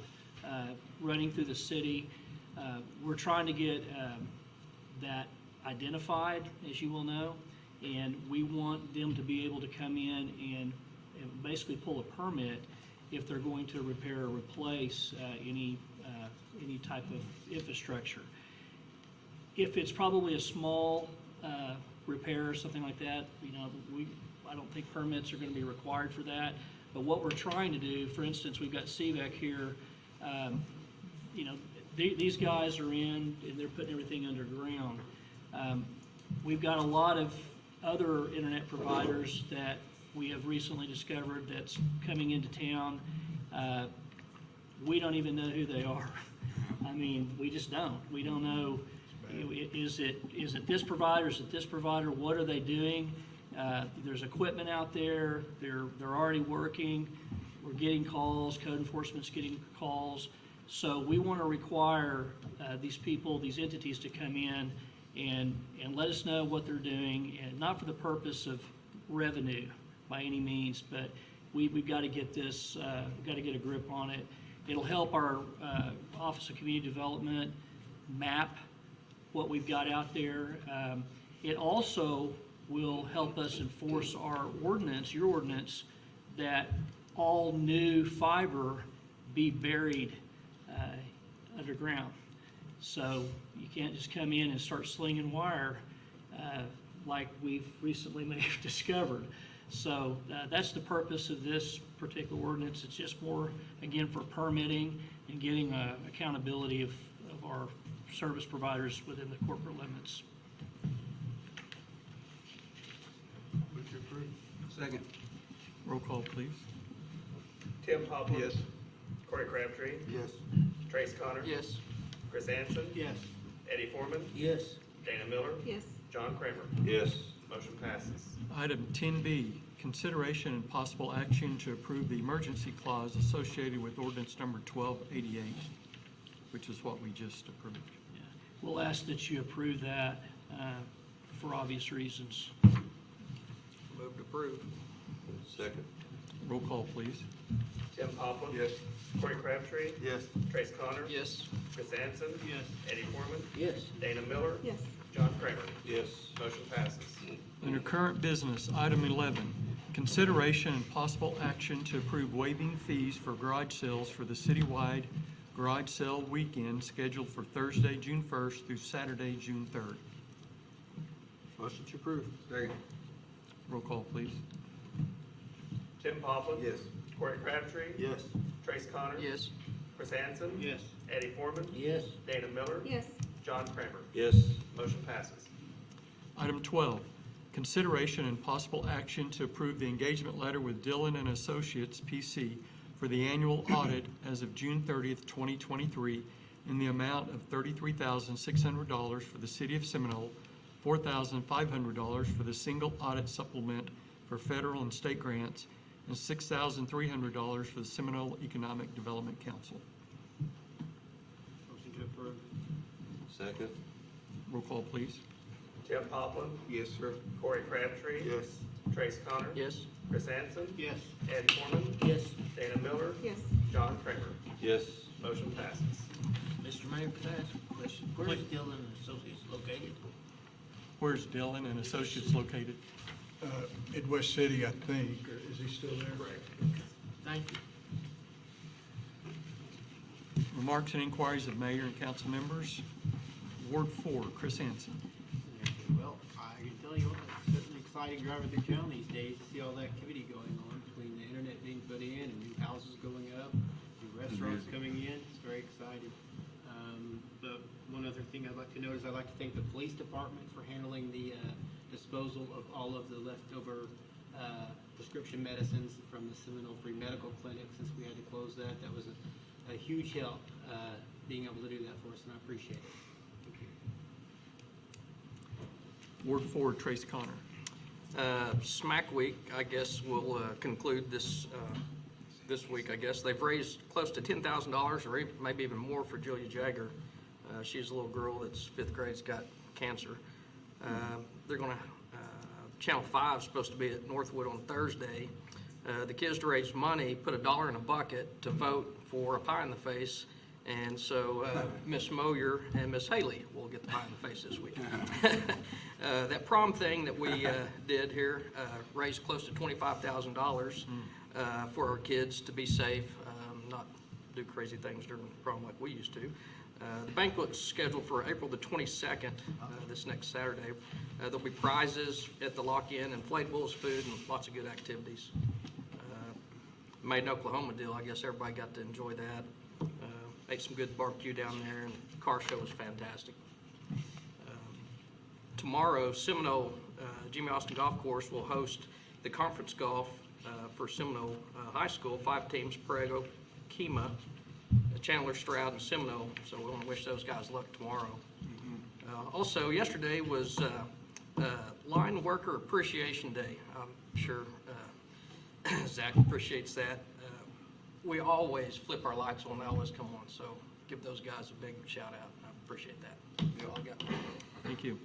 running through the city. We're trying to get that identified, as you will know, and we want them to be able to come in and basically pull a permit if they're going to repair or replace any type of infrastructure. If it's probably a small repair or something like that, I don't think permits are going to be required for that. But what we're trying to do, for instance, we've got CVEC here. These guys are in and they're putting everything underground. We've got a lot of other internet providers that we have recently discovered that's coming into town. We don't even know who they are. I mean, we just don't. We don't know, is it this provider, is it this provider, what are they doing? There's equipment out there, they're already working, we're getting calls, code enforcement's getting calls. So we want to require these people, these entities to come in and let us know what they're doing, and not for the purpose of revenue by any means, but we've got to get this, we've got to get a grip on it. It'll help our Office of Community Development map what we've got out there. It also will help us enforce our ordinance, your ordinance, that all new fiber be buried underground. So you can't just come in and start slinging wire like we've recently may have discovered. So that's the purpose of this particular ordinance. It's just more, again, for permitting and getting accountability of our service providers within the corporate limits. Move to approve. Second. Roll call, please. Tim Poplin. Yes. Corey Crabtree. Yes. Trace Connor. Yes. Chris Anson. Yes. Eddie Foreman. Yes. Dana Miller. Yes. John Kramer. Yes. Motion passes. Item 10B, consideration and possible action to approve the emergency clause associated with ordinance number 1288, which is what we just approved. Yeah. We'll ask that you approve that for obvious reasons. Move to approve. Second. Roll call, please. Tim Poplin. Yes. Corey Crabtree. Yes. Trace Connor. Yes. Chris Anson. Yes. Eddie Foreman. Yes. Dana Miller. Yes. John Kramer. Yes. Motion passes. Under current business, item 11, consideration and possible action to approve waiving fees for garage sales for the citywide garage sale weekend scheduled for Thursday, June 1st through Saturday, June 3rd. Motion to approve. Second. Roll call, please. Tim Poplin. Yes. Corey Crabtree. Yes. Trace Connor. Yes. Chris Anson. Yes. Eddie Foreman. Yes. Dana Miller. Yes. John Kramer. Yes. Motion passes. Item 12, consideration and possible action to approve the engagement letter with Dillon and Associates, P.C. for the annual audit as of June 30th, 2023, in the amount of $33,600 for the City of Seminole, $4,500 for the single audit supplement for federal and state grants, and $6,300 for the Seminole Economic Development Council. Motion to approve. Second. Roll call, please. Tim Poplin. Yes, sir. Corey Crabtree. Yes. Trace Connor. Yes. Chris Anson. Yes. Eddie Foreman. Yes. Dana Miller. Yes. John Kramer. Yes. Motion passes. Mr. Mayor, could I ask a question? Where is Dillon and Associates located? Where's Dillon and Associates located? Midwest City, I think, or is he still there? Thank you. Remarks and inquiries of mayor and council members. Ward 4, Chris Hansen. Well, I can tell you what, it's certainly exciting driving through town these days to see all the activity going on between the internet being put in and new houses going up, new restaurants coming in. It's very exciting. But one other thing I'd like to note is I'd like to thank the police department for handling the disposal of all of the leftover prescription medicines from the Seminole Free Medical Clinic since we had to close that. That was a huge help being able to do that for us, and I appreciate it. Ward 4, Trace Connor. SMAC Week, I guess, will conclude this week, I guess. They've raised close to $10,000 or maybe even more for Julia Jagger. She's a little girl that's fifth grade's got cancer. They're going to, Channel 5 is supposed to be at Northwood on Thursday. The kids to raise money put $1 in a bucket to vote for a pie in the face. And so Miss Moyer and Miss Haley will get the pie in the face this week. That prom thing that we did here raised close to $25,000 for our kids to be safe, not do crazy things during prom like we used to. The banquet's scheduled for April the 22nd, this next Saturday. There'll be prizes at the lock-in, inflatables, food, and lots of good activities. Made in Oklahoma deal, I guess everybody got to enjoy that. Ate some good barbecue down there, and the car show was fantastic. Tomorrow, Seminole Jimmy Austin Golf Course will host the conference golf for Seminole High School. 5 teams, Prego, Kemah, Chandler, Stroud, and Seminole. So we want to wish those guys luck tomorrow. Also, yesterday was Line Worker Appreciation Day. I'm sure Zach appreciates that. We always flip our lights on, they always come on, so give those guys a big shout out. I appreciate that. That's all I got. Thank you.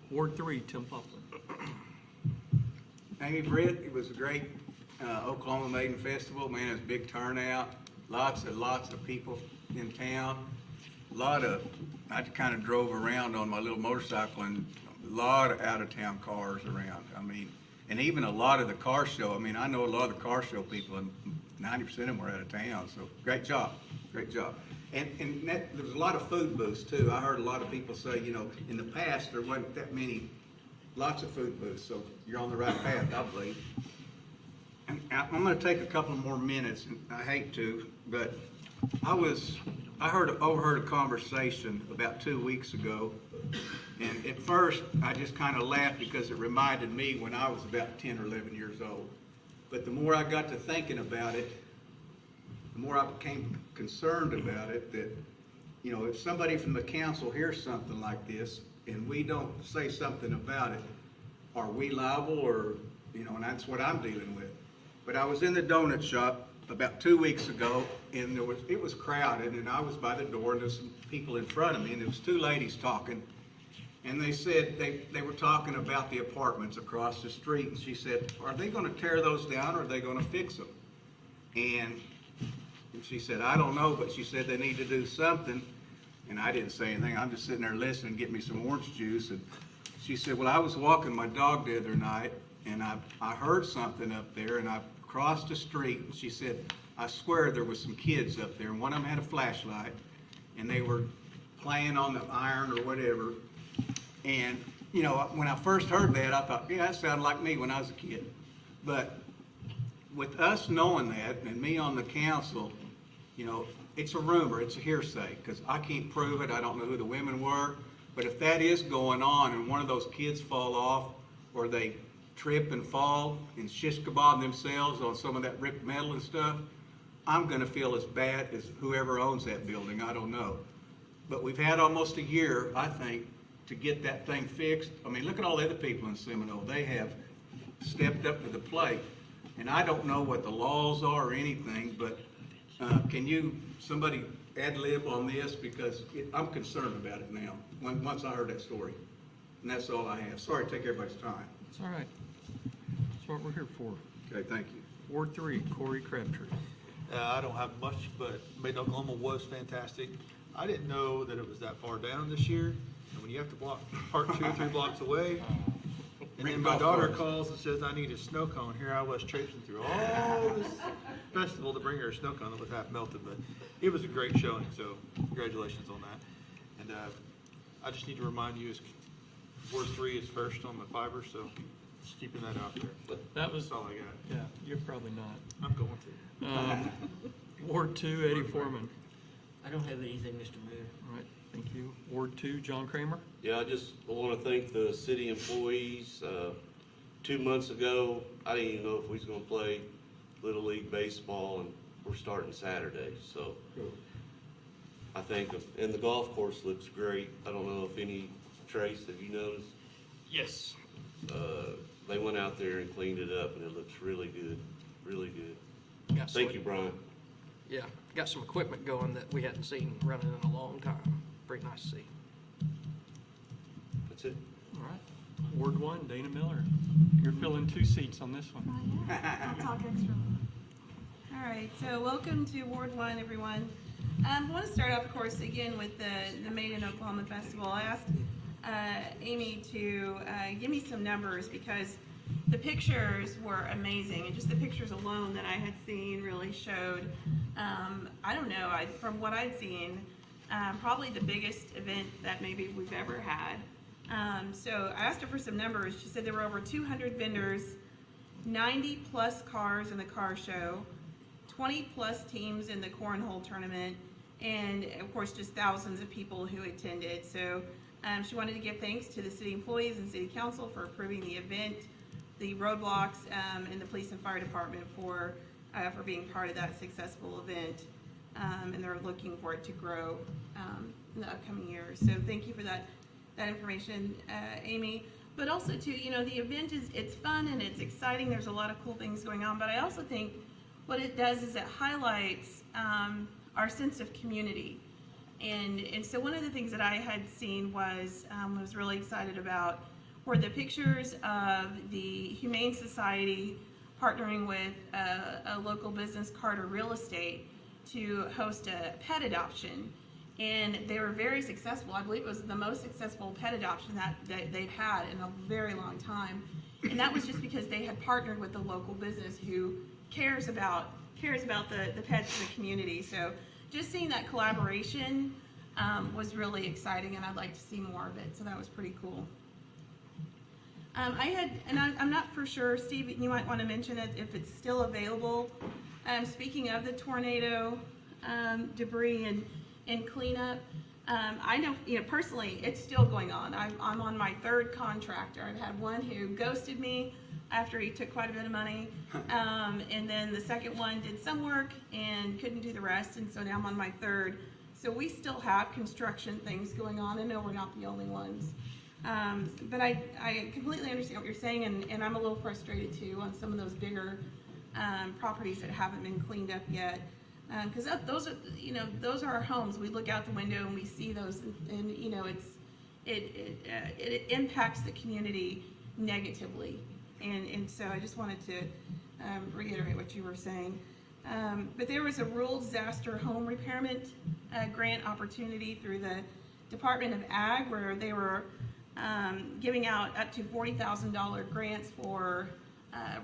Ward 3, Tim Poplin. Amy Britt, it was a great Oklahoma Maiden Festival. Man, it was a big turnout. Lots of people in town. I kind of drove around on my little motorcycle and a lot of out-of-town cars around. I mean, and even a lot of the car show, I mean, I know a lot of the car show people, and 90% of them were out of town, so great job, great job. And there was a lot of food booths too. I heard a lot of people say, you know, in the past, there wasn't that many, lots of food booths, so you're on the right path, I believe. And I'm gonna take a couple more minutes, and I hate to, but I overheard a conversation about 2 weeks ago, and at first, I just kind of laughed because it reminded me when I was about 10 or 11 years old. But the more I got to thinking about it, the more I became concerned about it, that, you know, if somebody from the council hears something like this, and we don't say something about it, are we liable, or, you know, and that's what I'm dealing with. But I was in the donut shop about 2 weeks ago, and it was crowded, and I was by the door, and there's some people in front of me, and there was two ladies talking, and they said, they were talking about the apartments across the street, and she said, are they gonna tear those down, or are they gonna fix them? And she said, I don't know, but she said they need to do something, and I didn't say anything. I'm just sitting there listening, getting me some orange juice, and she said, well, I was walking my dog the other night, and I heard something up there, and I crossed the street, and she said, I swear there was some kids up there, and one of them had a flashlight, and they were playing on the iron or whatever. And, you know, when I first heard that, I thought, yeah, that sounded like me when I was a kid. But with us knowing that, and me on the council, you know, it's a rumor, it's a hearsay, because I can't prove it, I don't know who the women were. But if that is going on, and one of those kids fall off, or they trip and fall and shish kebab themselves on some of that ripped metal and stuff, I'm gonna feel as bad as whoever owns that building, I don't know. But we've had almost a year, I think, to get that thing fixed. I mean, look at all the other people in Seminole, they have stepped up to the plate. And I don't know what the laws are or anything, but can somebody ad lib on this, because I'm concerned about it now, once I heard that story. And that's all I have. Sorry to take everybody's time. It's all right. That's what we're here for. Okay, thank you. Ward 3, Corey Crabtree. I don't have much, but Made in Oklahoma was fantastic. I didn't know that it was that far down this year. And when you have to park 2 or 3 blocks away, and then my daughter calls and says, I need a snow cone. Here I was traipsing through all this festival to bring her a snow cone that was half melted, but it was a great showing, so congratulations on that. And I just need to remind you, Ward 3 is first on the fiber, so just keeping that out there. That's all I got. Yeah, you're probably not. I'm going to. Ward 2, Eddie Foreman. I don't have anything, Mr. Mayor. All right, thank you. Ward 2, John Kramer. Yeah, I just want to thank the city employees. 2 months ago, I didn't even know if we was going to play Little League Baseball, and we're starting Saturday. So I think, and the golf course looks great. I don't know if Trace, have you noticed? Yes. They went out there and cleaned it up, and it looks really good, really good. Thank you, Brian. Yeah, got some equipment going that we hadn't seen running in a long time. Pretty nice to see. That's it. All right. Ward 1, Dana Miller. You're filling 2 seats on this one. I'll talk extra. All right, so welcome to Ward 1, everyone. I want to start off, of course, again with the Made in Oklahoma Festival. I asked Amy to give me some numbers because the pictures were amazing, and just the pictures alone that I had seen really showed, I don't know, from what I'd seen, probably the biggest event that maybe we've ever had. So I asked her for some numbers. She said there were over 200 vendors, 90 plus cars in the car show, 20 plus teams in the cornhole tournament, and of course just thousands of people who attended. So she wanted to give thanks to the city employees and city council for approving the event, the roadblocks, and the police and fire department for being part of that successful event. And they're looking for it to grow in the upcoming years. So thank you for that information, Amy. But also too, you know, the event it's fun and it's exciting. There's a lot of cool things going on. But I also think what it does is it highlights our sense of community. And so one of the things that I had seen was really excited about were the pictures of the Humane Society partnering with a local business, Carter Real Estate, to host a pet adoption. and they were very successful. I believe it was the most successful pet adoption that they've had in a very long time. And that was just because they had partnered with a local business who cares about the pets in the community. So just seeing that collaboration was really exciting, and I'd like to see more of it. So that was pretty cool. I'm not for sure, Steve, you might want to mention it if it's still available. Speaking of the tornado debris and cleanup, I know, personally, it's still going on. I'm on my third contractor. I've had one who ghosted me after he took quite a bit of money, and then the second one did some work and couldn't do the rest, and so now I'm on my third. So we still have construction things going on. I know we're not the only ones. But I completely understand what you're saying, and I'm a little frustrated too on some of those bigger properties that haven't been cleaned up yet. Because those are our homes. We look out the window and we see those, and it impacts the community negatively. And so I just wanted to reiterate what you were saying. But there was a rural disaster home repairment grant opportunity through the Department of Ag, where they were giving out up to $40,000 grants for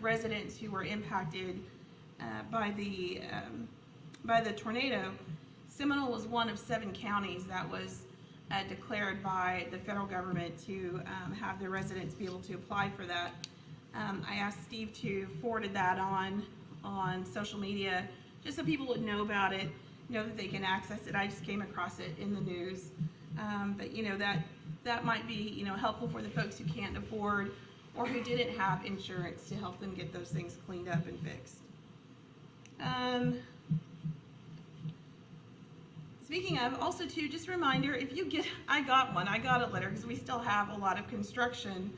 residents who were impacted by the tornado. Seminole was one of 7 counties that was declared by the federal government to have their residents be able to apply for that. I asked Steve to forward that on social media, just so people would know about it, know that they can access it. I just came across it in the news. But that might be helpful for the folks who can't afford or who didn't have insurance to help them get those things cleaned up and fixed. Speaking of, also too, just a reminder, if you get, I got a letter, because we still have a lot of construction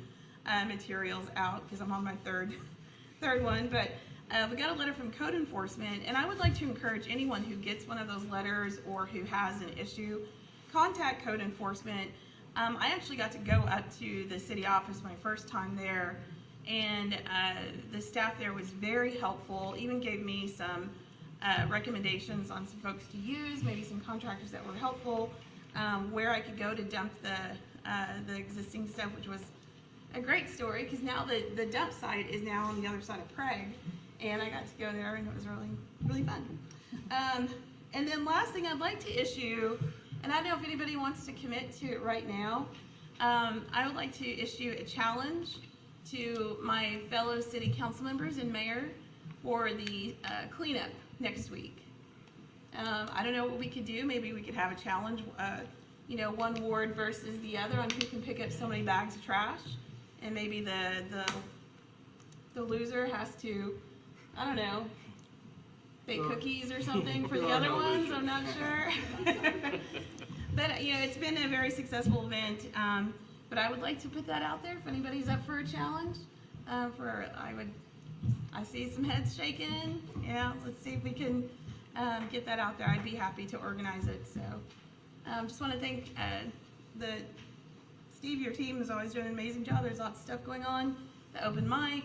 materials out, because I'm on my third one, but we got a letter from code enforcement, and I would like to encourage anyone who gets one of those letters or who has an issue, contact code enforcement. I actually got to go up to the city office my first time there, and the staff there was very helpful, even gave me some recommendations on some folks to use, maybe some contractors that were helpful, where I could go to dump the existing stuff, which was a great story, because now the dump site is now on the other side of Prague, and I got to go there, and it was really, really fun. And then last thing I'd like to issue, and I don't know if anybody wants to commit to it right now, I would like to issue a challenge to my fellow city council members and mayor for the cleanup next week. I don't know what we could do. Maybe we could have a challenge, one ward versus the other on who can pick up so many bags of trash, and maybe the loser has to, I don't know, bake cookies or something for the other ones. I'm not sure. But it's been a very successful event. But I would like to put that out there if anybody's up for a challenge. I see some heads shaking. Yeah, let's see if we can get that out there. I'd be happy to organize it. So just want to thank Steve, your team is always doing an amazing job. There's lots of stuff going on. The open mic,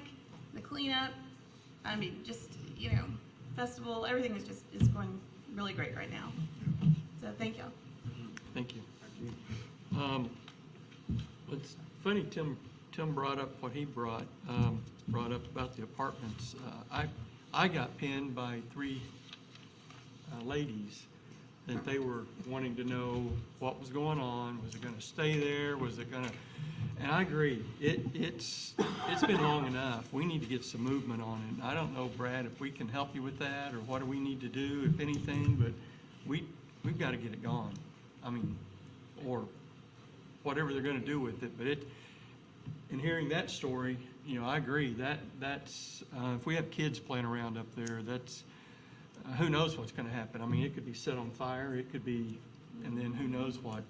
the cleanup, festival, everything is going really great right now. So thank y'all. Thank you. It's funny, Tim brought up what he brought up about the apartments. I got pinned by 3 ladies that they were wanting to know what was going on. Was it going to stay there? Was it going to? And I agree. It's been long enough. We need to get some movement on it. I don't know, Brad, if we can help you with that, or what do we need to do, if anything. But we've got to get it gone. Or whatever they're going to do with it. But in hearing that story, I agree. That's if we have kids playing around up there, that's who knows what's going to happen. It could be set on fire. It could be, and then who knows what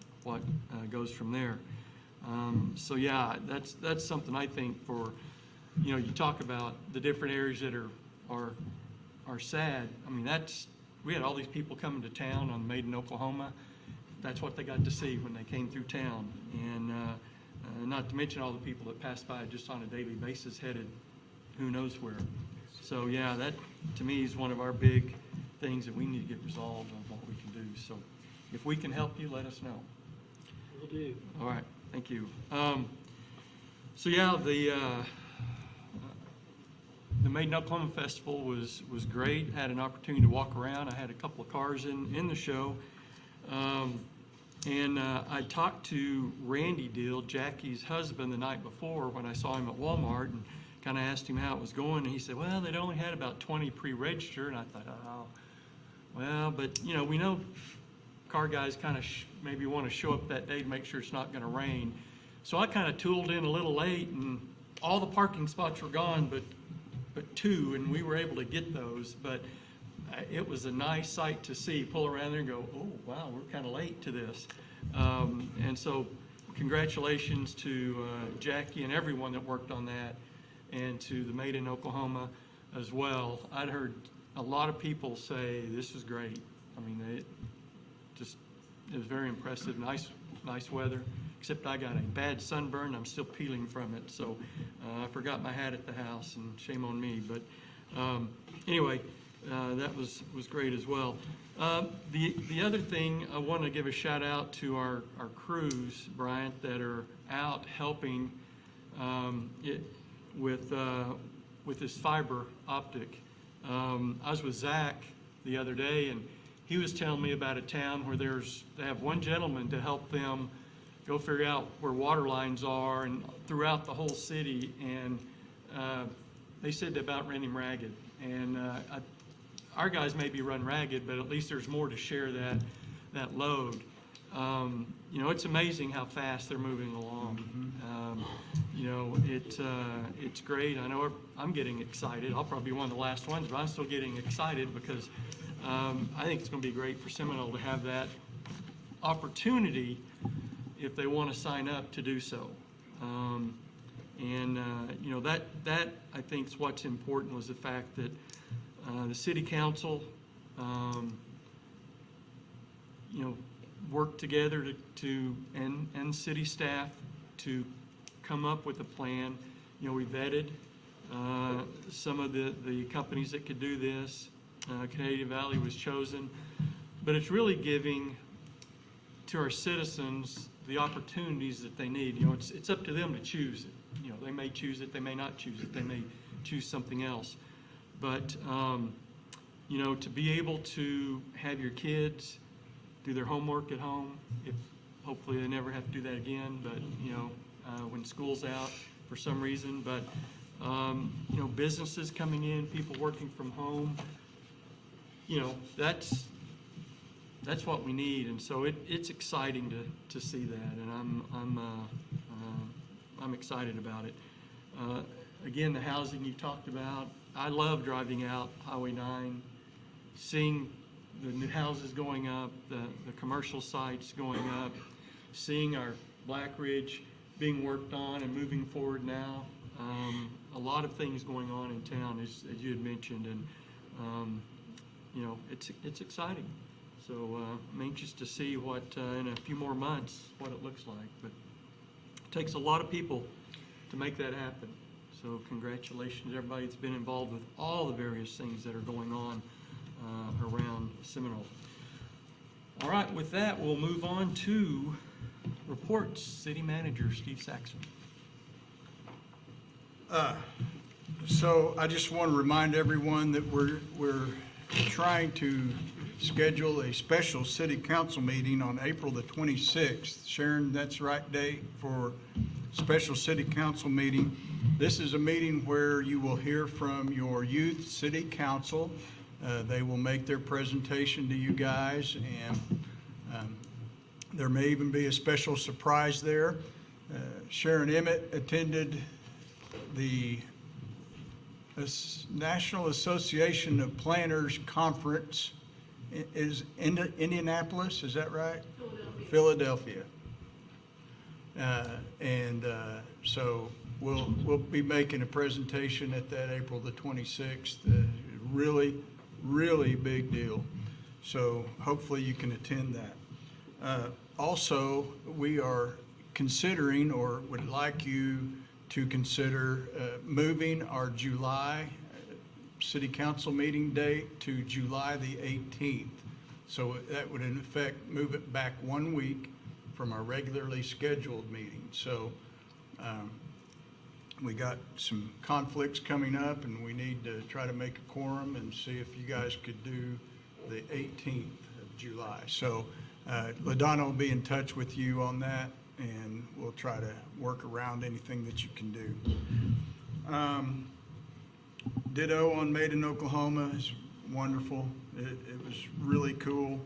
goes from there. So yeah, that's something I think for, you talk about the different areas that are sad. We had all these people coming to town on Made in Oklahoma. That's what they got to see when they came through town, and not to mention all the people that passed by just on a daily basis headed who knows where. So yeah, that to me is one of our big things that we need to get resolved on what we can do. So if we can help you, let us know. Will do. All right, thank you. So yeah, the Made in Oklahoma Festival was great. Had an opportunity to walk around. I had a couple of cars in the show. And I talked to Randy Deal, Jackie's husband, the night before when I saw him at Walmart, and kind of asked him how it was going. And he said, well, they'd only had about 20 pre-registered. And I thought, oh, well, but you know, we know car guys kind of maybe want to show up that day to make sure it's not going to rain. So I kind of tooled in a little late, and all the parking spots were gone, but 2, and we were able to get those. But it was a nice sight to see. Pull around there and go, oh wow, we're kind of late to this. And so, congratulations to Jackie and everyone that worked on that, and to the Made in Oklahoma as well. I'd heard a lot of people say this was great. I mean, it was very impressive. Nice weather. Except I got a bad sunburn. I'm still peeling from it. So I forgot my hat at the house, and shame on me. But anyway, that was great as well. The other thing, I want to give a shout out to our crews, Bryant, that are out helping with this fiber optic. I was with Zach the other day, and he was telling me about a town where they have one gentleman to help them go figure out where water lines are and throughout the whole city, and they said they're about running ragged. And our guys may be run ragged, but at least there's more to share that load. You know, it's amazing how fast they're moving along. You know, it's great. I know I'm getting excited. I'll probably be one of the last ones, but I'm still getting excited because I think it's going to be great for Seminole to have that opportunity if they want to sign up to do so. You know, that I think is what's important, was the fact that the city council, you know, worked together and city staff to come up with a plan. You know, we vetted some of the companies that could do this. Canadian Valley was chosen, but it's really giving to our citizens the opportunities that they need. You know, it's up to them to choose it. You know, they may choose it, they may not choose it, they may choose something else. But you know, to be able to have your kids do their homework at home, if hopefully they never have to do that again, but you know, when school's out for some reason, but you know, businesses coming in, people working from home, you know, that's what we need. And so it's exciting to see that, and I'm excited about it. Again, the housing you talked about, I love driving out Highway 9, seeing the new houses going up, the commercial sites going up, seeing our Black Ridge being worked on and moving forward now. A lot of things going on in town, as you had mentioned, and you know, it's exciting. So I'm anxious to see what in a few more months what it looks like. But it takes a lot of people to make that happen. So congratulations to everybody that's been involved with all the various things that are going on around Seminole. All right, with that, we'll move on to reports. City Manager Steve Saxon. So I just want to remind everyone that we're trying to schedule a special city council meeting on April the 26th. Sharon, that's the right date for special city council meeting. This is a meeting where you will hear from your youth city council. They will make their presentation to you guys, and there may even be a special surprise there. Sharon Emmett attended the National Association of Planners Conference. Is Indianapolis, is that right? Philadelphia. So we'll be making a presentation at that April the 26th. Really big deal. So hopefully you can attend that. Also, we are considering, or would like you to consider, moving our July city council meeting date to July the 18th. So that would in effect move it back 1 week from our regularly scheduled meeting. So we got some conflicts coming up, and we need to try to make a quorum and see if you guys could do the 18th of July. So LaDonna will be in touch with you on that, and we'll try to work around anything that you can do. Ditto on Made in Oklahoma is wonderful. It was really cool.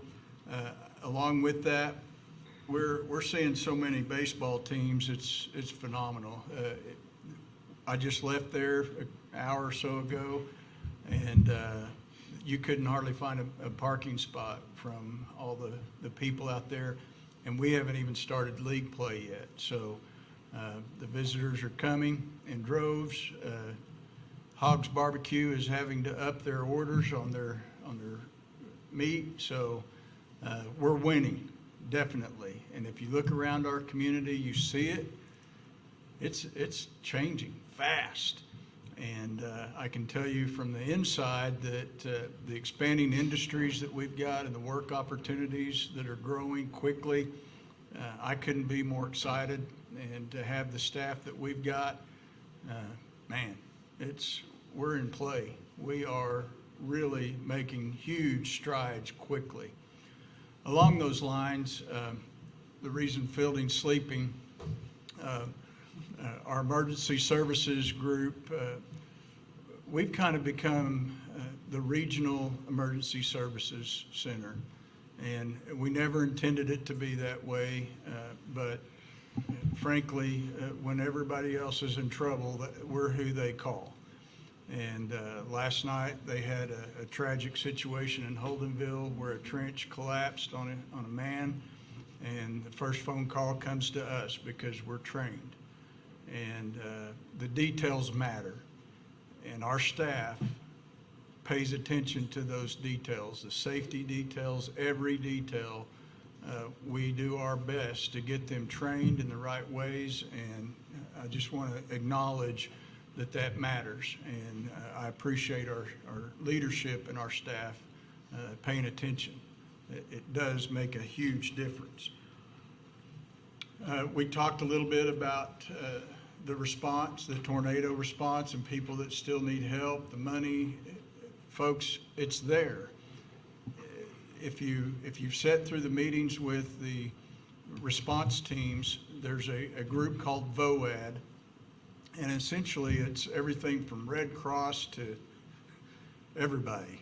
Along with that, we're seeing so many baseball teams. It's phenomenal. I just left there an hour or so ago, and you couldn't hardly find a parking spot from all the people out there, and we haven't even started league play yet. So the visitors are coming in droves. Hogs Barbecue is having to up their orders on their meat, so we're winning, definitely. And if you look around our community, you see it. It's changing fast. And I can tell you from the inside that the expanding industries that we've got and the work opportunities that are growing quickly, I couldn't be more excited. And to have the staff that we've got, man, we're in play. We are really making huge strides quickly. Along those lines, the reason Fielding's sleeping, our emergency services group, we've kind of become the regional emergency services center. And we never intended it to be that way, but frankly, when everybody else is in trouble, we're who they call. And last night they had a tragic situation in Holdenville where a trench collapsed on a man, and the first phone call comes to us because we're trained. And the details matter, and our staff pays attention to those details, the safety details, every detail. We do our best to get them trained in the right ways, and I just want to acknowledge that matters, and I appreciate our leadership and our staff paying attention. It does make a huge difference. We talked a little bit about the response, the tornado response, and people that still need help. The money, folks, it's there. If you've sat through the meetings with the response teams, there's a group called VOAD, and essentially it's everything from Red Cross to everybody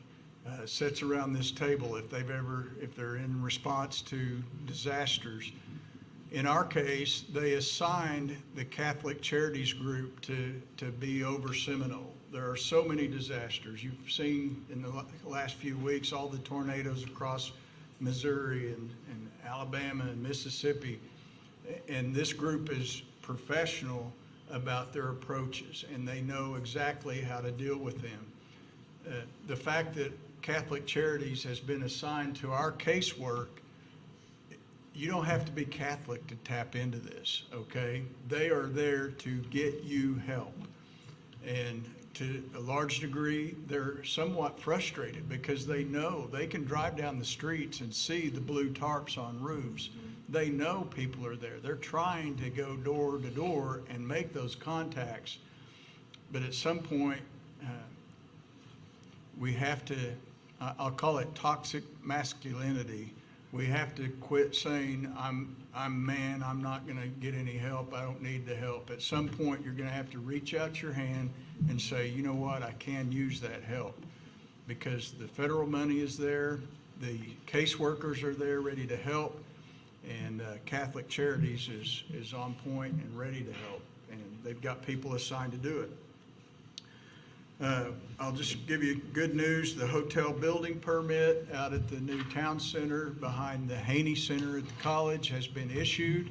sits around this table if they're in response to disasters. In our case, they assigned the Catholic Charities group to be over Seminole. There are so many disasters. You've seen in the last few weeks all the tornadoes across Missouri and Alabama and Mississippi. And this group is professional about their approaches, and they know exactly how to deal with them. The fact that Catholic Charities has been assigned to our casework, you don't have to be Catholic to tap into this, okay? They are there to get you help. And to a large degree, they're somewhat frustrated because they know they can drive down the streets and see the blue tarps on roofs. They know people are there. They're trying to go door to door and make those contacts. But at some point, we have to, I'll call it toxic masculinity. We have to quit saying, I'm man, I'm not going to get any help, I don't need the help. At some point, you're going to have to reach out your hand and say, you know what, I can use that help. Because the federal money is there, the caseworkers are there ready to help, and Catholic Charities is on point and ready to help. And they've got people assigned to do it. I'll just give you good news. The hotel building permit out at the new town center behind the Haney Center at the college has been issued.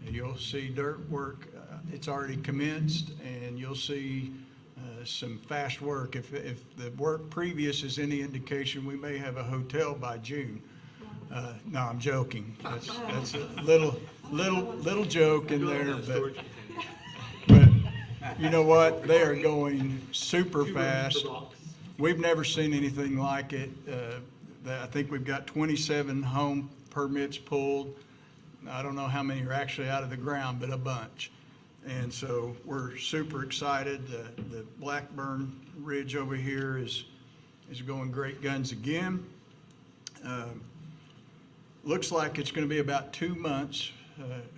And you'll see dirt work. It's already commenced, and you'll see some fast work. If the work previous is any indication, we may have a hotel by June. No, I'm joking. That's a little joke in there, but you know what? They are going super fast. We've never seen anything like it. I think we've got 27 home permits pulled. I don't know how many are actually out of the ground, but a bunch. And so we're super excited. The Blackburn Ridge over here is going great guns again. Looks like it's going to be about 2 months.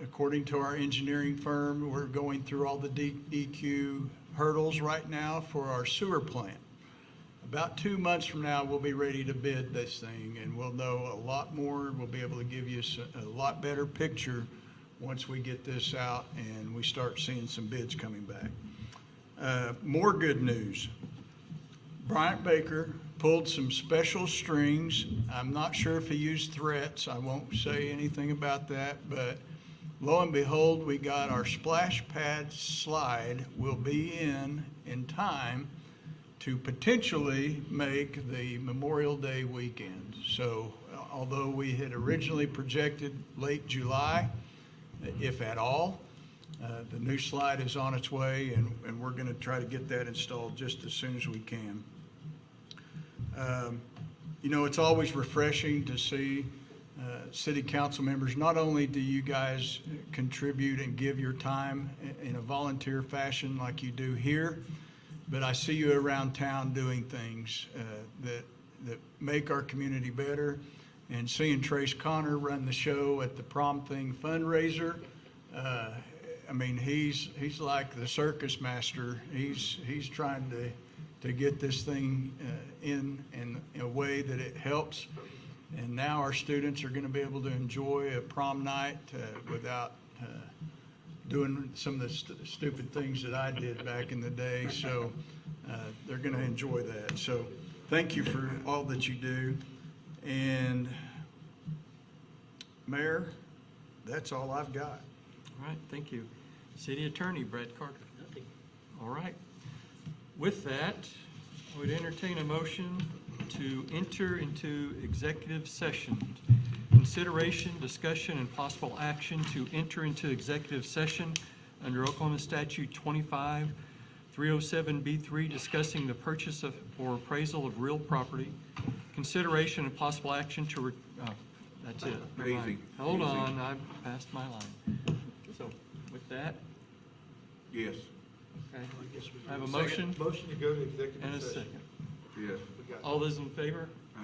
According to our engineering firm, we're going through all the DEQ hurdles right now for our sewer plant. About 2 months from now, we'll be ready to bid this thing, and we'll know a lot more. We'll be able to give you a lot better picture once we get this out and we start seeing some bids coming back. More good news. Bryant Baker pulled some special strings. I'm not sure if he used threats. I won't say anything about that, but lo and behold, we got our splash pad slide will be in time to potentially make the Memorial Day weekend. So although we had originally projected late July, if at all, the new slide is on its way, and we're going to try to get that installed just as soon as we can. You know, it's always refreshing to see city council members. Not only do you guys contribute and give your time in a volunteer fashion like you do here, but I see you around town doing things that make our community better. And seeing Trace Connor run the show at the Prom Thing fundraiser, I mean, he's like the circus master. He's trying to get this thing in a way that it helps. And now our students are going to be able to enjoy a prom night without doing some of the stupid things that I did back in the day. So they're going to enjoy that. So thank you for all that you do. And Mayor, that's all I've got. All right, thank you. City Attorney Brad Carter. Nothing. All right. With that, I would entertain a motion to enter into executive session. Consideration, discussion, and possible action to enter into executive session under Oklahoma Statute 25-307B3, discussing the purchase of or appraisal of real property. Consideration and possible action to, that's it. Never mind. Easy. Hold Easy. on, I passed my line. So with that, Yes. okay, I have a motion Motion to go to executive session. and a second. Yes. We got it. All those in favor?